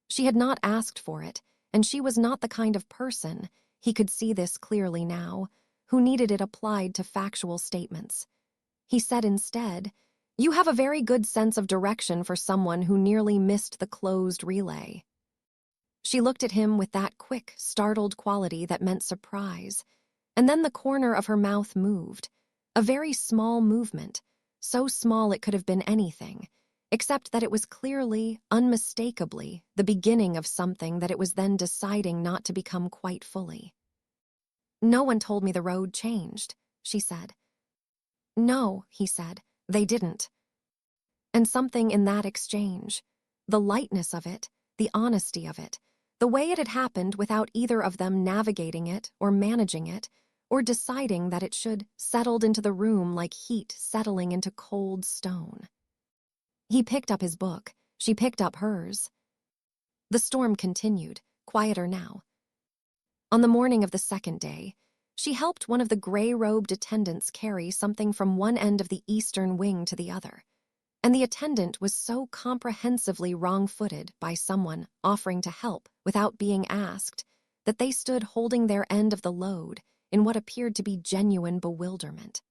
She had not asked for it, and she was not the kind of person, he could see this clearly now, who needed it applied to factual statements. He said instead, "You have a very good sense of direction for someone who nearly missed the closed relay." She looked at him with that quick, startled quality that meant surprise, and then the corner of her mouth moved, a very small movement, so small it could have been anything, except that it was clearly, unmistakably, the beginning of something that it was then deciding not to become quite fully. "No one told me the road changed," she said. "No," he said, "they didn't." And something in that exchange, the lightness of it, the honesty of it, the way it had happened without either of them navigating it or managing it, or deciding that it should, settled into the room like heat settling into cold stone. He picked up his book. She picked up hers. The storm continued, quieter now. On the morning of the second day, she helped one of the gray-robed attendants carry something from one end of the eastern wing to the other, and the attendant was so comprehensively wrong-footed by someone offering to help without being asked that they stood holding their end of the load in what appeared to be genuine bewilderment.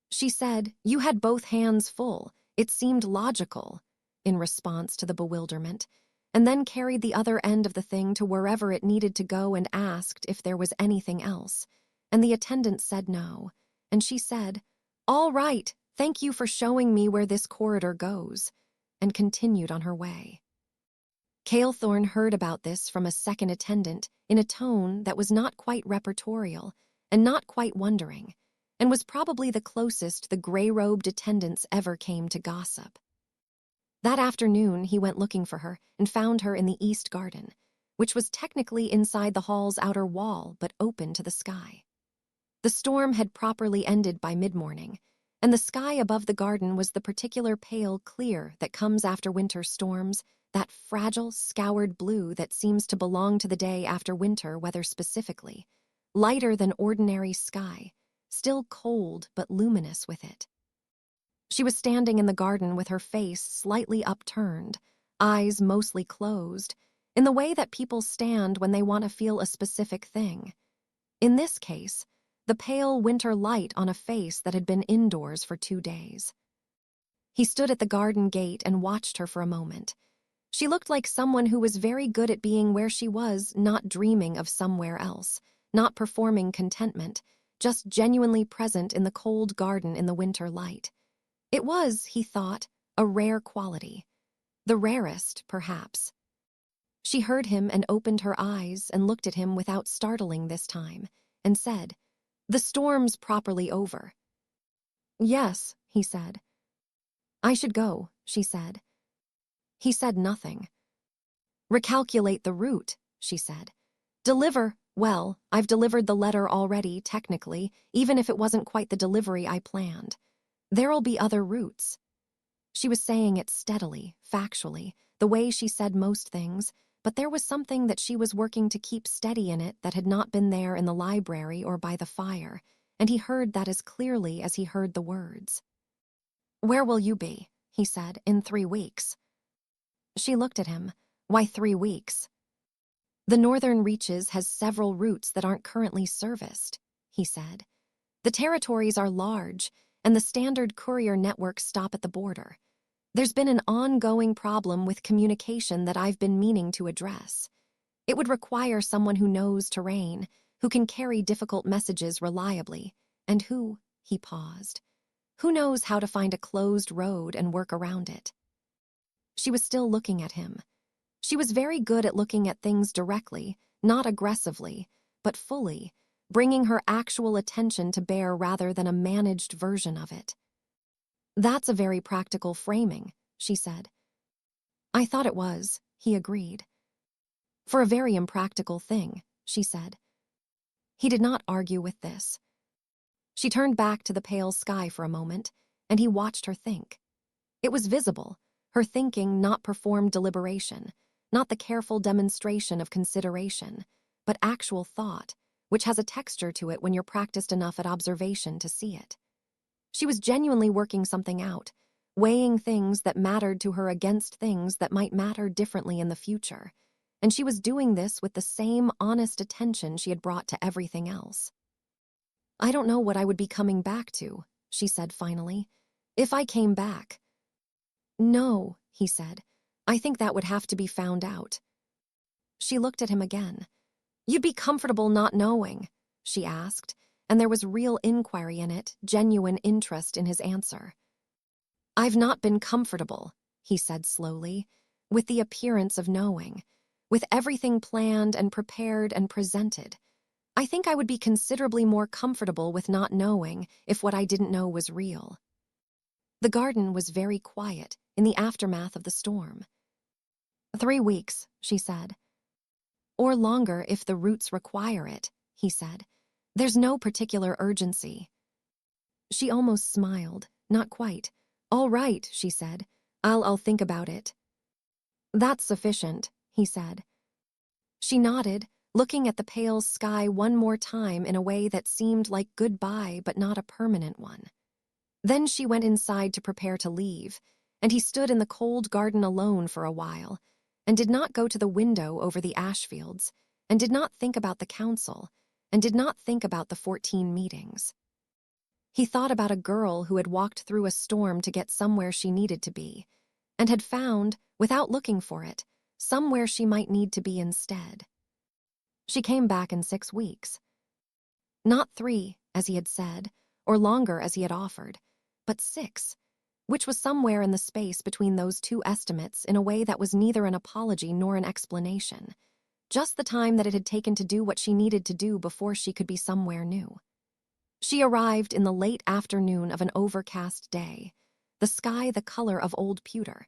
She said, "You had both hands full. It seemed logical," in response to the bewilderment, and then carried the other end of the thing to wherever it needed to go and asked if there was anything else. And the attendant said no, and she said, "All right, thank you for showing me where this corridor goes," and continued on her way. Calethorn heard about this from a second attendant in a tone that was not quite repertorial and not quite wondering, and was probably the closest the gray-robed attendants ever came to gossip. That afternoon, he went looking for her and found her in the east garden, which was technically inside the hall's outer wall but open to the sky. The storm had properly ended by mid-morning, and the sky above the garden was the particular pale clear that comes after winter storms, that fragile, scoured blue that seems to belong to the day after winter weather specifically, lighter than ordinary sky, still cold but luminous with it. She was standing in the garden with her face slightly upturned, eyes mostly closed, in the way that people stand when they want to feel a specific thing. In this case, the pale winter light on a face that had been indoors for 2 days. He stood at the garden gate and watched her for a moment. She looked like someone who was very good at being where she was, not dreaming of somewhere else, not performing contentment, just genuinely present in the cold garden in the winter light. It was, he thought, a rare quality. The rarest, perhaps. She heard him and opened her eyes and looked at him without startling this time, and said, "The storm's properly over." "Yes," he said. "I should go," she said. He said nothing. "Recalculate the route," she said. "Deliver, well, I've delivered the letter already, technically, even if it wasn't quite the delivery I planned. There'll be other routes." She was saying it steadily, factually, the way she said most things, but there was something that she was working to keep steady in it that had not been there in the library or by the fire, and he heard that as clearly as he heard the words. "Where will you be?" he said, "in 3 weeks. She looked at him. "Why 3 weeks?" "The northern reaches has several routes that aren't currently serviced," he said. "The territories are large, and the standard courier networks stop at the border. There's been an ongoing problem with communication that I've been meaning to address. It would require someone who knows terrain, who can carry difficult messages reliably, and who," he paused, "who knows how to find a closed road and work around it." She was still looking at him. She was very good at looking at things directly, not aggressively, but fully, bringing her actual attention to bear rather than a managed version of it. "That's a very practical framing," she said. "I thought it was," he agreed. "For a very impractical thing," she said. He did not argue with this. She turned back to the pale sky for a moment, and he watched her think. It was visible, her thinking not performed deliberation, not the careful demonstration of consideration, but actual thought, which has a texture to it when you're practiced enough at observation to see it. She was genuinely working something out, weighing things that mattered to her against things that might matter differently in the future, and she was doing this with the same honest attention she had brought to everything else. "I don't know what I would be coming back to," she said finally. "If I came back." "No," he said. "I think that would have to be found out." She looked at him again. "You'd be comfortable not knowing?" she asked, and there was real inquiry in it, genuine interest in his answer. "I've not been comfortable," he said slowly, "with the appearance of knowing, with everything planned and prepared and presented. I think I would be considerably more comfortable with not knowing if what I didn't know was real." The garden was very quiet in the aftermath of the storm. "3 weeks," she said. "Or longer if the roots require it," he said. "There's no particular urgency." She almost smiled, not quite. "All right," she said. I'll think about it." "That's sufficient," he said. She nodded, looking at the pale sky one more time in a way that seemed like goodbye but not a permanent one. Then she went inside to prepare to leave, and he stood in the cold garden alone for a while, and did not go to the window over the ash fields, and did not think about the council, and did not think about the 14 meetings. He thought about a girl who had walked through a storm to get somewhere she needed to be, and had found, without looking for it, somewhere she might need to be instead. She came back in 6 weeks. Not 3, as he had said, or longer as he had offered, but 6, which was somewhere in the space between those two estimates in a way that was neither an apology nor an explanation, just the time that it had taken to do what she needed to do before she could be somewhere new. She arrived in the late afternoon of an overcast day, the sky the color of old pewter,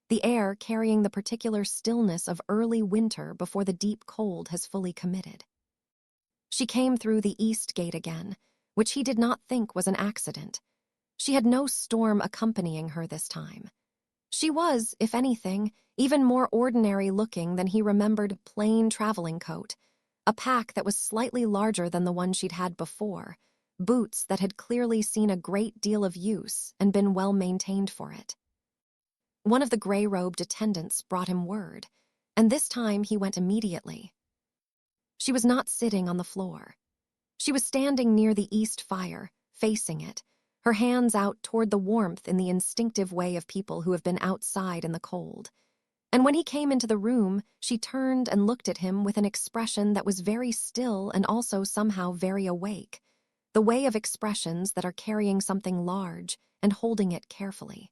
the air carrying the particular stillness of early winter before the deep cold has fully committed. She came through the east gate again, which he did not think was an accident. She had no storm accompanying her this time. She was, if anything, even more ordinary-looking than he remembered plain traveling coat, a pack that was slightly larger than the one she'd had before, boots that had clearly seen a great deal of use and been well maintained for it. One of the gray-robed attendants brought him word, and this time he went immediately. She was not sitting on the floor. She was standing near the east fire, facing it, her hands out toward the warmth in the instinctive way of people who have been outside in the cold. And when he came into the room, she turned and looked at him with an expression that was very still and also somehow very awake, the way of expressions that are carrying something large and holding it carefully.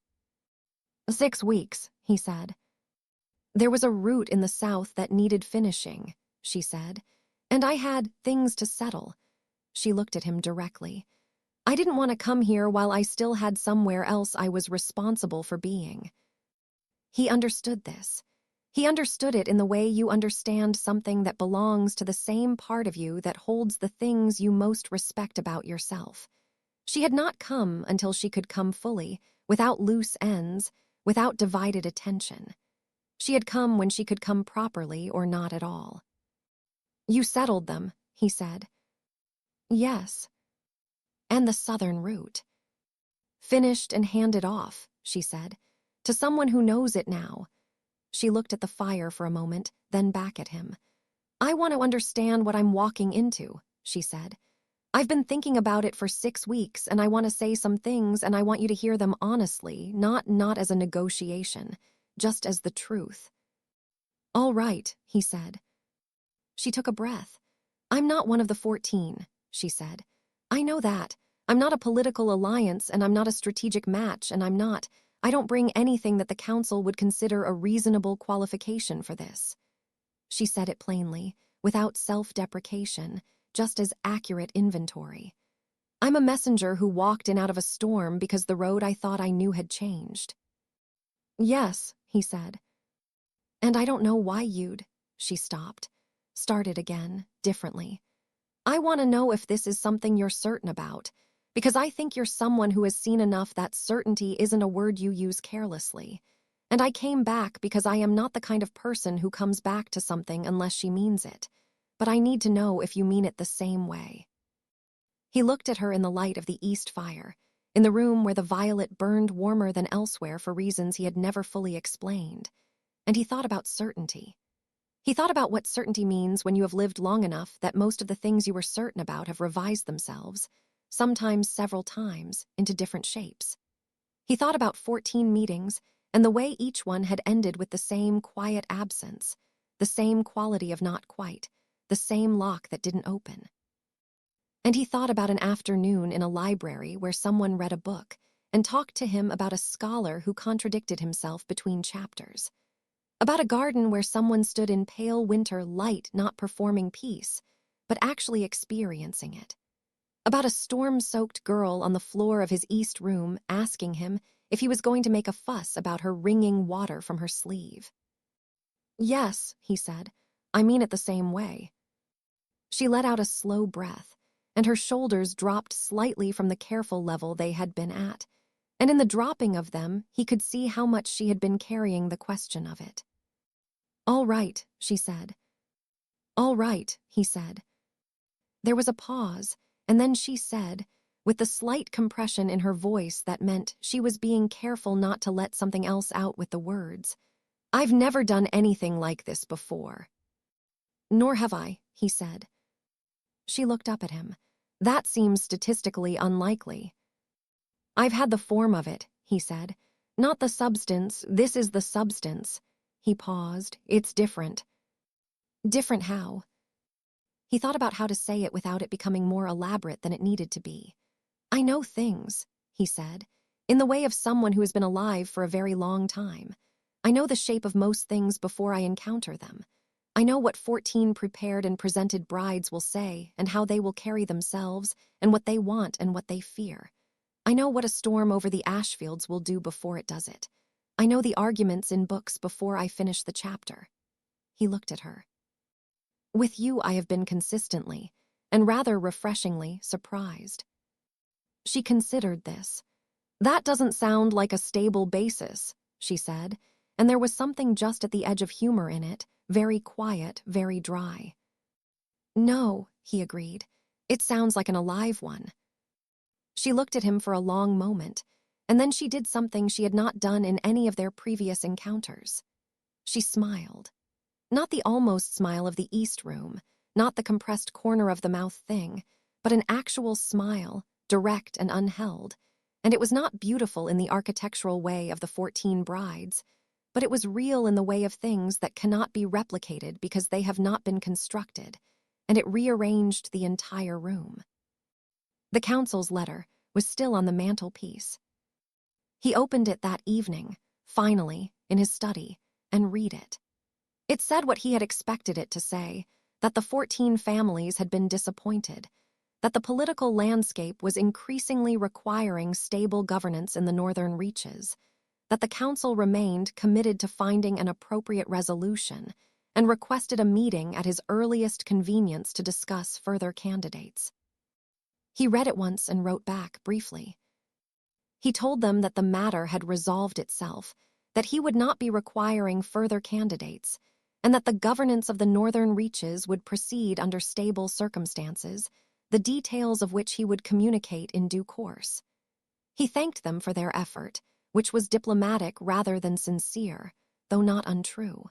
6 weeks, he said. There was a route in the south that needed finishing, she said, and I had things to settle. She looked at him directly. I didn't want to come here while I still had somewhere else I was responsible for being. He understood this. He understood it in the way you understand something that belongs to the same part of you that holds the things you most respect about yourself. She had not come until she could come fully, without loose ends, without divided attention. She had come when she could come properly or not at all. You settled them, he said. Yes. And the southern route. Finished and handed off, she said, to someone who knows it now. She looked at the fire for a moment, then back at him. I want to understand what I'm walking into, she said. I've been thinking about it for 6 weeks, and I want to say some things, and I want you to hear them honestly, not as a negotiation, just as the truth. All right, he said. She took a breath. I'm not one of the 14, she said. I know that. I'm not a political alliance, and I'm not a strategic match, and I don't bring anything that the council would consider a reasonable qualification for this. She said it plainly, without self-deprecation, just as accurate inventory. I'm a messenger who walked in out of a storm because the road I thought I knew had changed. Yes, he said. And I don't know why you'd... She stopped, started again, differently. I want to know if this is something you're certain about, because I think you're someone who has seen enough that certainty isn't a word you use carelessly. And I came back because I am not the kind of person who comes back to something unless she means it. But I need to know if you mean it the same way." He looked at her in the light of the east fire, in the room where the violet burned warmer than elsewhere for reasons he had never fully explained. And he thought about certainty. He thought about what certainty means when you have lived long enough that most of the things you were certain about have revised themselves, sometimes several times, into different shapes. He thought about 14 meetings and the way each one had ended with the same quiet absence, the same quality of not quite, the same lock that didn't open. And he thought about an afternoon in a library where someone read a book and talked to him about a scholar who contradicted himself between chapters. About a garden where someone stood in pale winter light, not performing peace, but actually experiencing it. About a storm-soaked girl on the floor of his east room asking him if he was going to make a fuss about her wringing water from her sleeve. "Yes," he said, "I mean it the same way." She let out a slow breath, and her shoulders dropped slightly from the careful level they had been at, and in the dropping of them he could see how much she had been carrying the question of it. "All right," she said. "All right," he said. There was a pause, and then she said, with the slight compression in her voice that meant she was being careful not to let something else out with the words, "I've never done anything like this before." "Nor have I," he said. She looked up at him. "That seems statistically unlikely." "I've had the form of it," he said. "Not the substance. This is the substance." He paused. "It's different." "Different how?" He thought about how to say it without it becoming more elaborate than it needed to be. "I know things," he said, "in the way of someone who has been alive for a very long time. I know the shape of most things before I encounter them. I know what 14 prepared and presented brides will say and how they will carry themselves and what they want and what they fear. I know what a storm over the ash fields will do before it does it. I know the arguments in books before I finish the chapter." He looked at her. "With you I have been consistently, and rather refreshingly, surprised." She considered this. "That doesn't sound like a stable basis," she said, and there was something just at the edge of humor in it, very quiet, very dry. "No," he agreed. "It sounds like an alive one." She looked at him for a long moment, and then she did something she had not done in any of their previous encounters. She smiled. Not the almost smile of the East Room, not the compressed corner of the mouth thing, but an actual smile, direct and unheld. And it was not beautiful in the architectural way of the 14 brides, but it was real in the way of things that cannot be replicated because they have not been constructed, and it rearranged the entire room. The council's letter was still on the mantelpiece. He opened it that evening, finally, in his study, and read it. It said what he had expected it to say, that the 14 families had been disappointed, that the political landscape was increasingly requiring stable governance in the northern reaches, that the council remained committed to finding an appropriate resolution, and requested a meeting at his earliest convenience to discuss further candidates. He read it once and wrote back briefly. He told them that the matter had resolved itself, that he would not be requiring further candidates, and that the governance of the northern reaches would proceed under stable circumstances, the details of which he would communicate in due course. He thanked them for their effort, which was diplomatic rather than sincere, though not untrue.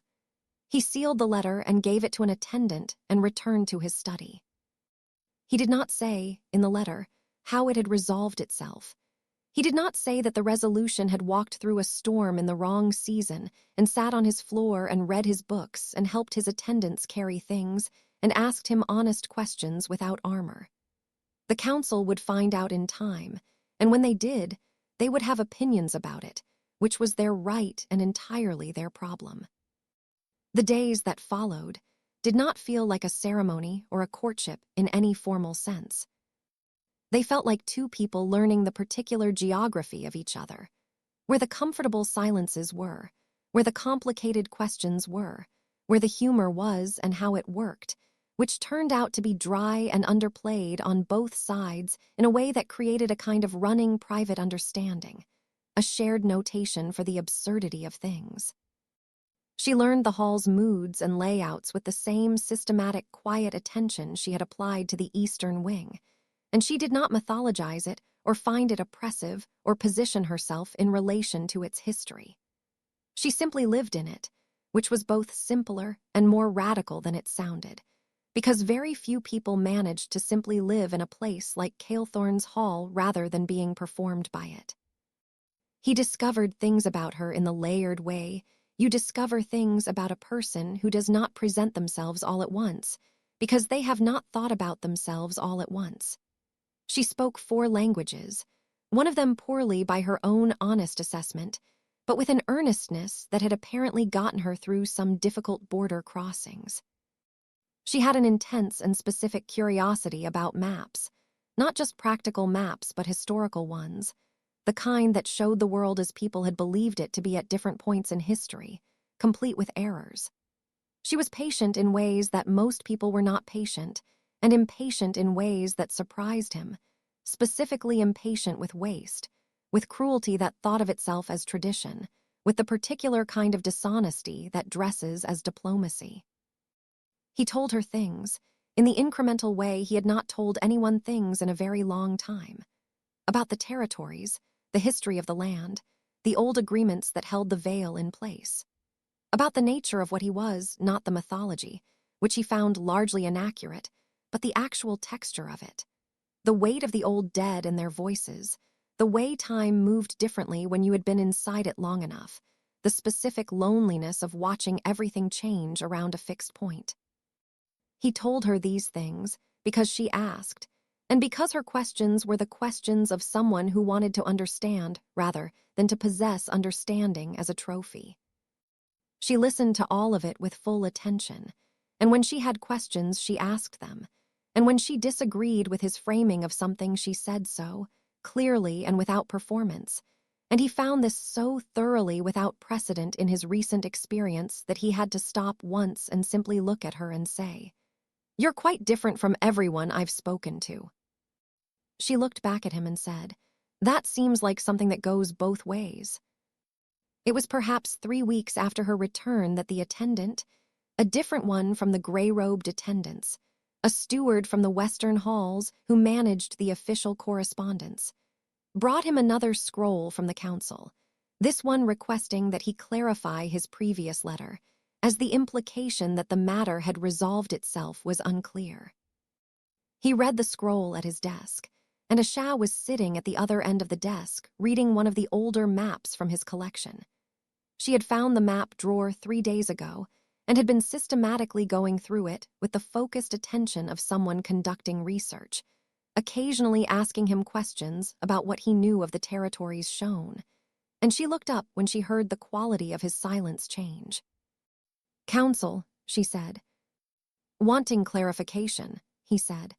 He sealed the letter and gave it to an attendant and returned to his study. He did not say, in the letter, how it had resolved itself. He did not say that the resolution had walked through a storm in the wrong season and sat on his floor and read his books and helped his attendants carry things and asked him honest questions without armor. The council would find out in time, and when they did, they would have opinions about it, which was their right and entirely their problem. The days that followed did not feel like a ceremony or a courtship in any formal sense. They felt like two people learning the particular geography of each other, where the comfortable silences were, where the complicated questions were, where the humor was and how it worked, which turned out to be dry and underplayed on both sides in a way that created a kind of running private understanding, a shared notation for the absurdity of things. She learned the hall's moods and layouts with the same systematic, quiet attention she had applied to the eastern wing, and she did not mythologize it or find it oppressive or position herself in relation to its history. She simply lived in it, which was both simpler and more radical than it sounded, because very few people managed to simply live in a place like Calethorn's Hall rather than being performed by it. He discovered things about her in the layered way you discover things about a person who does not present themselves all at once, because they have not thought about themselves all at once. She spoke 4 languages, one of them poorly by her own honest assessment, but with an earnestness that had apparently gotten her through some difficult border crossings. She had an intense and specific curiosity about maps, not just practical maps but historical ones, the kind that showed the world as people had believed it to be at different points in history, complete with errors. She was patient in ways that most people were not patient, and impatient in ways that surprised him, specifically impatient with waste, with cruelty that thought of itself as tradition, with the particular kind of dishonesty that dresses as diplomacy. He told her things, in the incremental way he had not told anyone things in a very long time, about the territories, the history of the land, the old agreements that held the veil in place, about the nature of what he was, not the mythology, which he found largely inaccurate, but the actual texture of it, the weight of the old dead and their voices, the way time moved differently when you had been inside it long enough, the specific loneliness of watching everything change around a fixed point. He told her these things because she asked, and because her questions were the questions of someone who wanted to understand rather than to possess understanding as a trophy. She listened to all of it with full attention, and when she had questions, she asked them, and when she disagreed with his framing of something, she said so, clearly and without performance, and he found this so thoroughly without precedent in his recent experience that he had to stop once and simply look at her and say, "You're quite different from everyone I've spoken to." She looked back at him and said, "That seems like something that goes both ways." It was perhaps 3 weeks after her return that the attendant, a different one from the gray-robed attendants, a steward from the Western halls who managed the official correspondence, brought him another scroll from the council, this one requesting that he clarify his previous letter, as the implication that the matter had resolved itself was unclear. He read the scroll at his desk, and Asha was sitting at the other end of the desk reading one of the older maps from his collection. She had found the map drawer 3 days ago and had been systematically going through it with the focused attention of someone conducting research, occasionally asking him questions about what he knew of the territories shown, and she looked up when she heard the quality of his silence change. "Counsel," she said. "Wanting clarification," he said.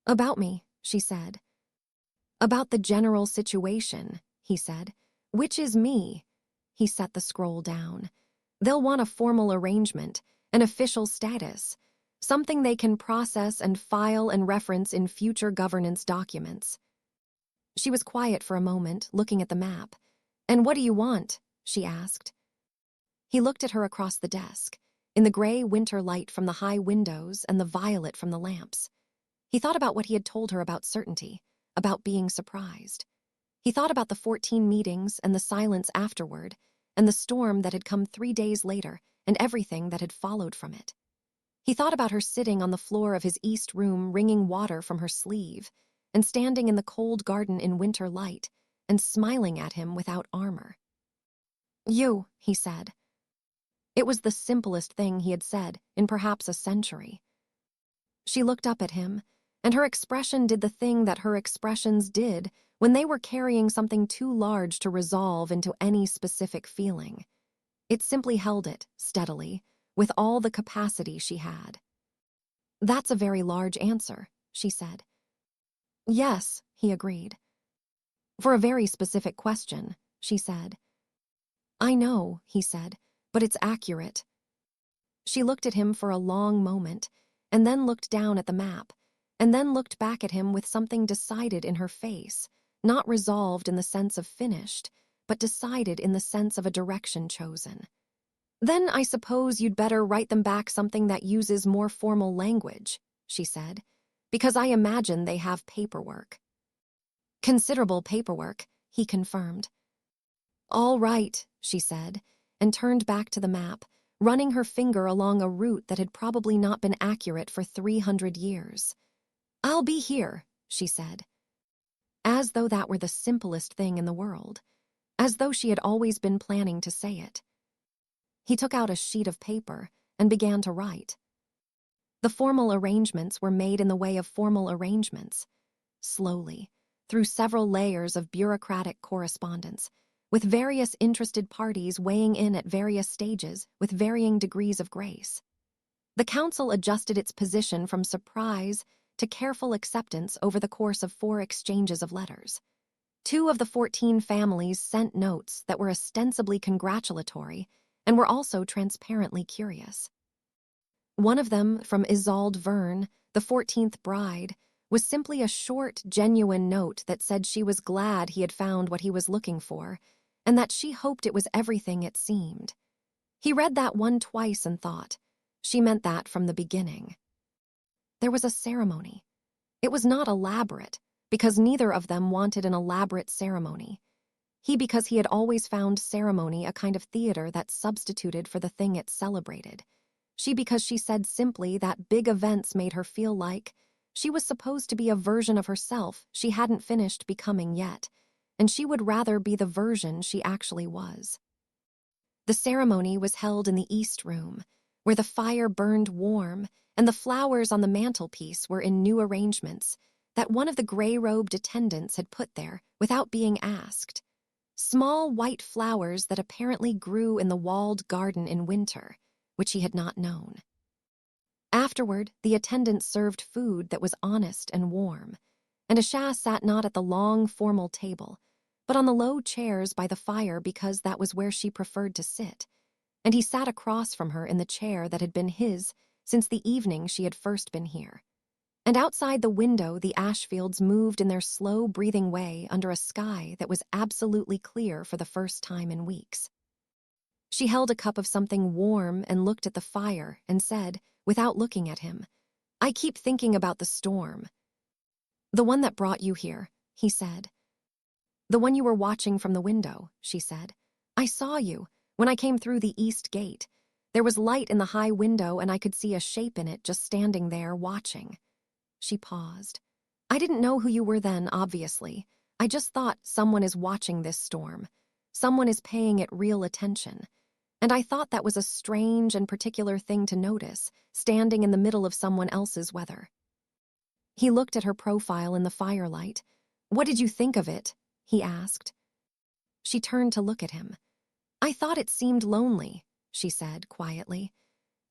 "About me," she said. "About the general situation," he said. "Which is me." He set the scroll down. "They'll want a formal arrangement, an official status, something they can process and file and reference in future governance documents." She was quiet for a moment, looking at the map. "And what do you want?" she asked. He looked at her across the desk, in the gray winter light from the high windows and the violet from the lamps. He thought about what he had told her about certainty, about being surprised. He thought about the 14 meetings and the silence afterward, and the storm that had come 3 days later and everything that had followed from it. He thought about her sitting on the floor of his east room wringing water from her sleeve, and standing in the cold garden in winter light, and smiling at him without armor. "You," he said. It was the simplest thing he had said in perhaps a century. She looked up at him, and her expression did the thing that her expressions did when they were carrying something too large to resolve into any specific feeling. It simply held it, steadily, with all the capacity she had. "That's a very large answer," she said. "Yes," he agreed. "For a very specific question," she said. "I know," he said, "but it's accurate." She looked at him for a long moment, and then looked down at the map, and then looked back at him with something decided in her face, not resolved in the sense of finished, but decided in the sense of a direction chosen. "Then I suppose you'd better write them back something that uses more formal language," she said, "because I imagine they have paperwork." "Considerable paperwork," he confirmed. "All right," she said, and turned back to the map, running her finger along a route that had probably not been accurate for 300 years. "I'll be here," she said. As though that were the simplest thing in the world. As though she had always been planning to say it. He took out a sheet of paper and began to write. The formal arrangements were made in the way of formal arrangements, slowly, through several layers of bureaucratic correspondence, with various interested parties weighing in at various stages with varying degrees of grace. The council adjusted its position from surprise to careful acceptance over the course of 4 exchanges of letters. 2 of the 14 families sent notes that were ostensibly congratulatory and were also transparently curious. One of them, from Isolde Verne, the 14th bride, was simply a short, genuine note that said she was glad he had found what he was looking for, and that she hoped it was everything it seemed. He read that one twice and thought, she meant that from the beginning. There was a ceremony. It was not elaborate, because neither of them wanted an elaborate ceremony. He because he had always found ceremony a kind of theater that substituted for the thing it celebrated. She because she said simply that big events made her feel like she was supposed to be a version of herself she hadn't finished becoming yet, and she would rather be the version she actually was. The ceremony was held in the East Room, where the fire burned warm and the flowers on the mantelpiece were in new arrangements that one of the gray-robed attendants had put there without being asked. Small white flowers that apparently grew in the walled garden in winter, which he had not known. Afterward, the attendant served food that was honest and warm, and Asha sat not at the long, formal table, but on the low chairs by the fire because that was where she preferred to sit, and he sat across from her in the chair that had been his since the evening she had first been here. And outside the window the ashfields moved in their slow-breathing way under a sky that was absolutely clear for the first time in weeks. She held a cup of something warm and looked at the fire and said, without looking at him, "I keep thinking about the storm." "The one that brought you here," he said. "The one you were watching from the window," she said. "I saw you, when I came through the east gate. There was light in the high window and I could see a shape in it just standing there, watching." She paused. "I didn't know who you were then, obviously. I just thought someone is watching this storm. Someone is paying it real attention. And I thought that was a strange and particular thing to notice, standing in the middle of someone else's weather." He looked at her profile in the firelight. "What did you think of it?" he asked. She turned to look at him. "I thought it seemed lonely," she said quietly.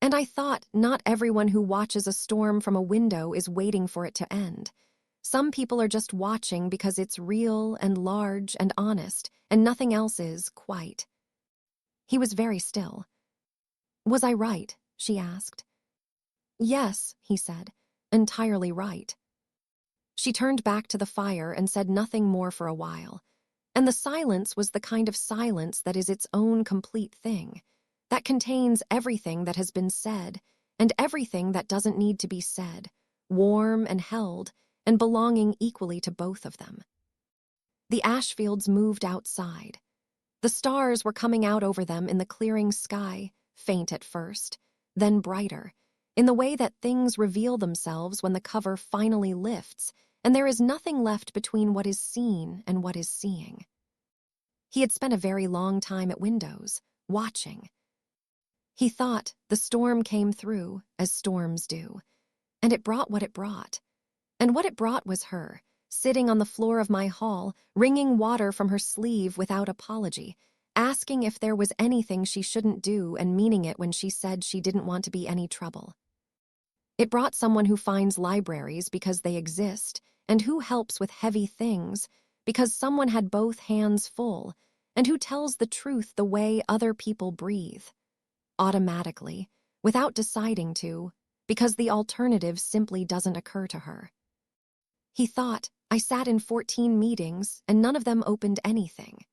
"And I thought not everyone who watches a storm from a window is waiting for it to end. Some people are just watching because it's real and large and honest, and nothing else is, quite." He was very still. "Was I right?" she asked. "Yes," he said, "entirely right." She turned back to the fire and said nothing more for a while. And the silence was the kind of silence that is its own complete thing, that contains everything that has been said and everything that doesn't need to be said, warm and held and belonging equally to both of them. The ashfields moved outside. The stars were coming out over them in the clearing sky, faint at first, then brighter, in the way that things reveal themselves when the cover finally lifts and there is nothing left between what is seen and what is seeing. He had spent a very long time at windows, watching. He thought the storm came through, as storms do, and it brought what it brought. And what it brought was her, sitting on the floor of my hall, wringing water from her sleeve without apology, asking if there was anything she shouldn't do and meaning it when she said she didn't want to be any trouble. It brought someone who finds libraries because they exist and who helps with heavy things because someone had both hands full and who tells the truth the way other people breathe. Automatically, without deciding to, because the alternative simply doesn't occur to her. He thought, I sat in 14 meetings and none of them opened anything.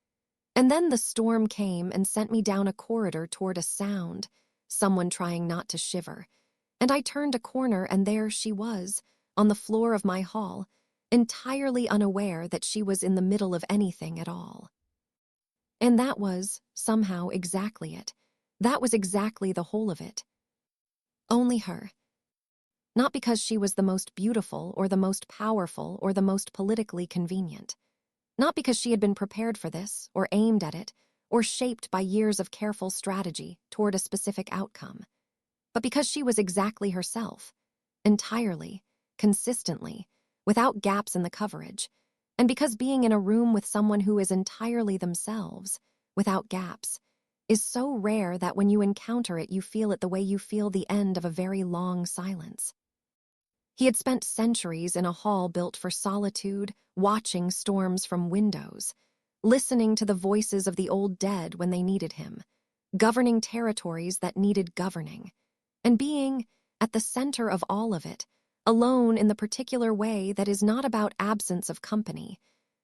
And then the storm came and sent me down a corridor toward a sound, someone trying not to shiver. And I turned a corner and there she was, on the floor of my hall, entirely unaware that she was in the middle of anything at all. And that was, somehow, exactly it. That was exactly the whole of it. Only her. Not because she was the most beautiful or the most powerful or the most politically convenient. Not because she had been prepared for this or aimed at it or shaped by years of careful strategy toward a specific outcome. But because she was exactly herself, entirely, consistently, without gaps in the coverage, and because being in a room with someone who is entirely themselves, without gaps, is so rare that when you encounter it you feel it the way you feel the end of a very long silence. He had spent centuries in a hall built for solitude, watching storms from windows, listening to the voices of the old dead when they needed him, governing territories that needed governing, and being, at the center of all of it, alone in the particular way that is not about absence of company,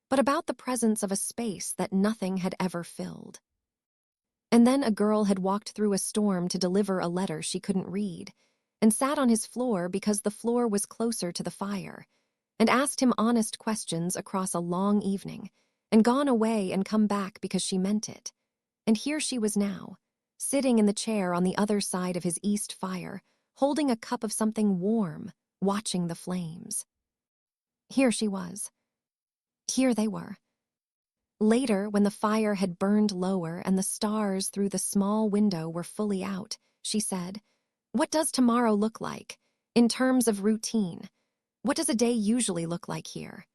but about the presence of a space that nothing had ever filled. And then a girl had walked through a storm to deliver a letter she couldn't read, and sat on his floor because the floor was closer to the fire, and asked him honest questions across a long evening, and gone away and come back because she meant it. And here she was now, sitting in the chair on the other side of his east fire, holding a cup of something warm, watching the flames. Here she was. Here they were. Later, when the fire had burned lower and the stars through the small window were fully out, she said, "What does tomorrow look like, in terms of routine? What does a day usually look like here?"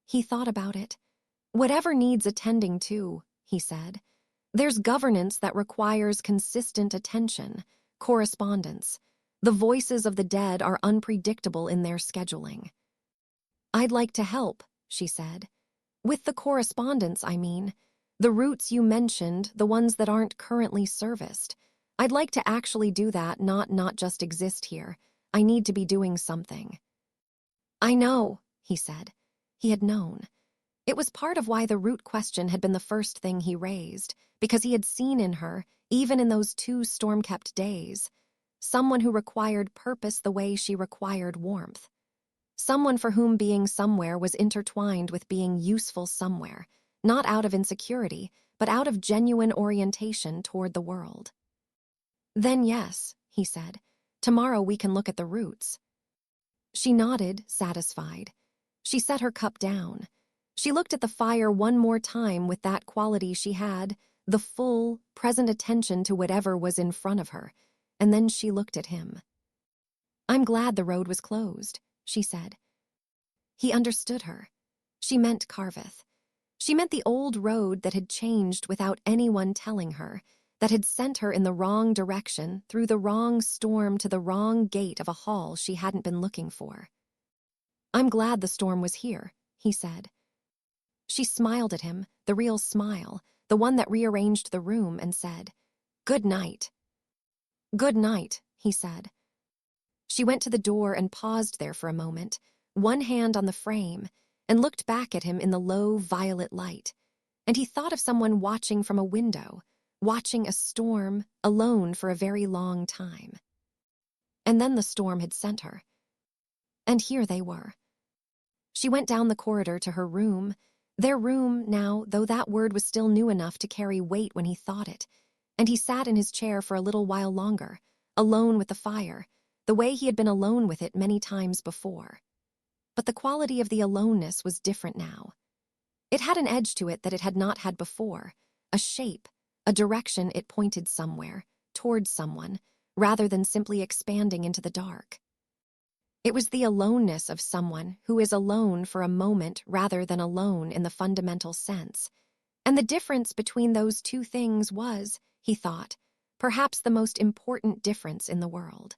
He thought about it. "Whatever needs attending to," he said. "There's governance that requires consistent attention, correspondence. The voices of the dead are unpredictable in their scheduling." "I'd like to help," she said. "With the correspondence, I mean. The routes you mentioned, the ones that aren't currently serviced. I'd like to actually do that, not just exist here. I need to be doing something." "I know," he said. He had known. It was part of why the root question had been the first thing he raised, because he had seen in her, even in those 2 storm-kept days, someone who required purpose the way she required warmth. Someone for whom being somewhere was intertwined with being useful somewhere, not out of insecurity, but out of genuine orientation toward the world. "Then yes," he said, "tomorrow we can look at the roots." She nodded, satisfied. She set her cup down. She looked at the fire one more time with that quality she had, the full, present attention to whatever was in front of her, and then she looked at him. "I'm glad the road was closed," she said. He understood her. She meant Carveth. She meant the old road that had changed without anyone telling her, that had sent her in the wrong direction, through the wrong storm to the wrong gate of a hall she hadn't been looking for. "I'm glad the storm was here," he said. She smiled at him, the real smile, the one that rearranged the room, and said, "Good night." "Good night," he said. She went to the door and paused there for a moment, one hand on the frame, and looked back at him in the low violet light. And he thought of someone watching from a window, watching a storm, alone for a very long time. And then the storm had sent her. And here they were. She went down the corridor to her room, their room now, though that word was still new enough to carry weight when he thought it, and he sat in his chair for a little while longer, alone with the fire, the way he had been alone with it many times before. But the quality of the aloneness was different now. It had an edge to it that it had not had before, a shape, a direction it pointed somewhere, towards someone, rather than simply expanding into the dark. It was the aloneness of someone who is alone for a moment rather than alone in the fundamental sense. And the difference between those 2 things was, he thought, perhaps the most important difference in the world.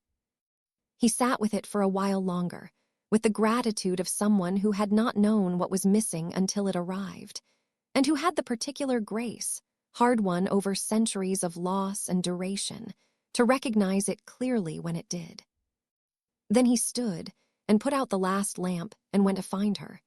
He sat with it for a while longer, with the gratitude of someone who had not known what was missing until it arrived, and who had the particular grace, hard-won over centuries of loss and duration, to recognize it clearly when it did. Then he stood and put out the last lamp and went to find her.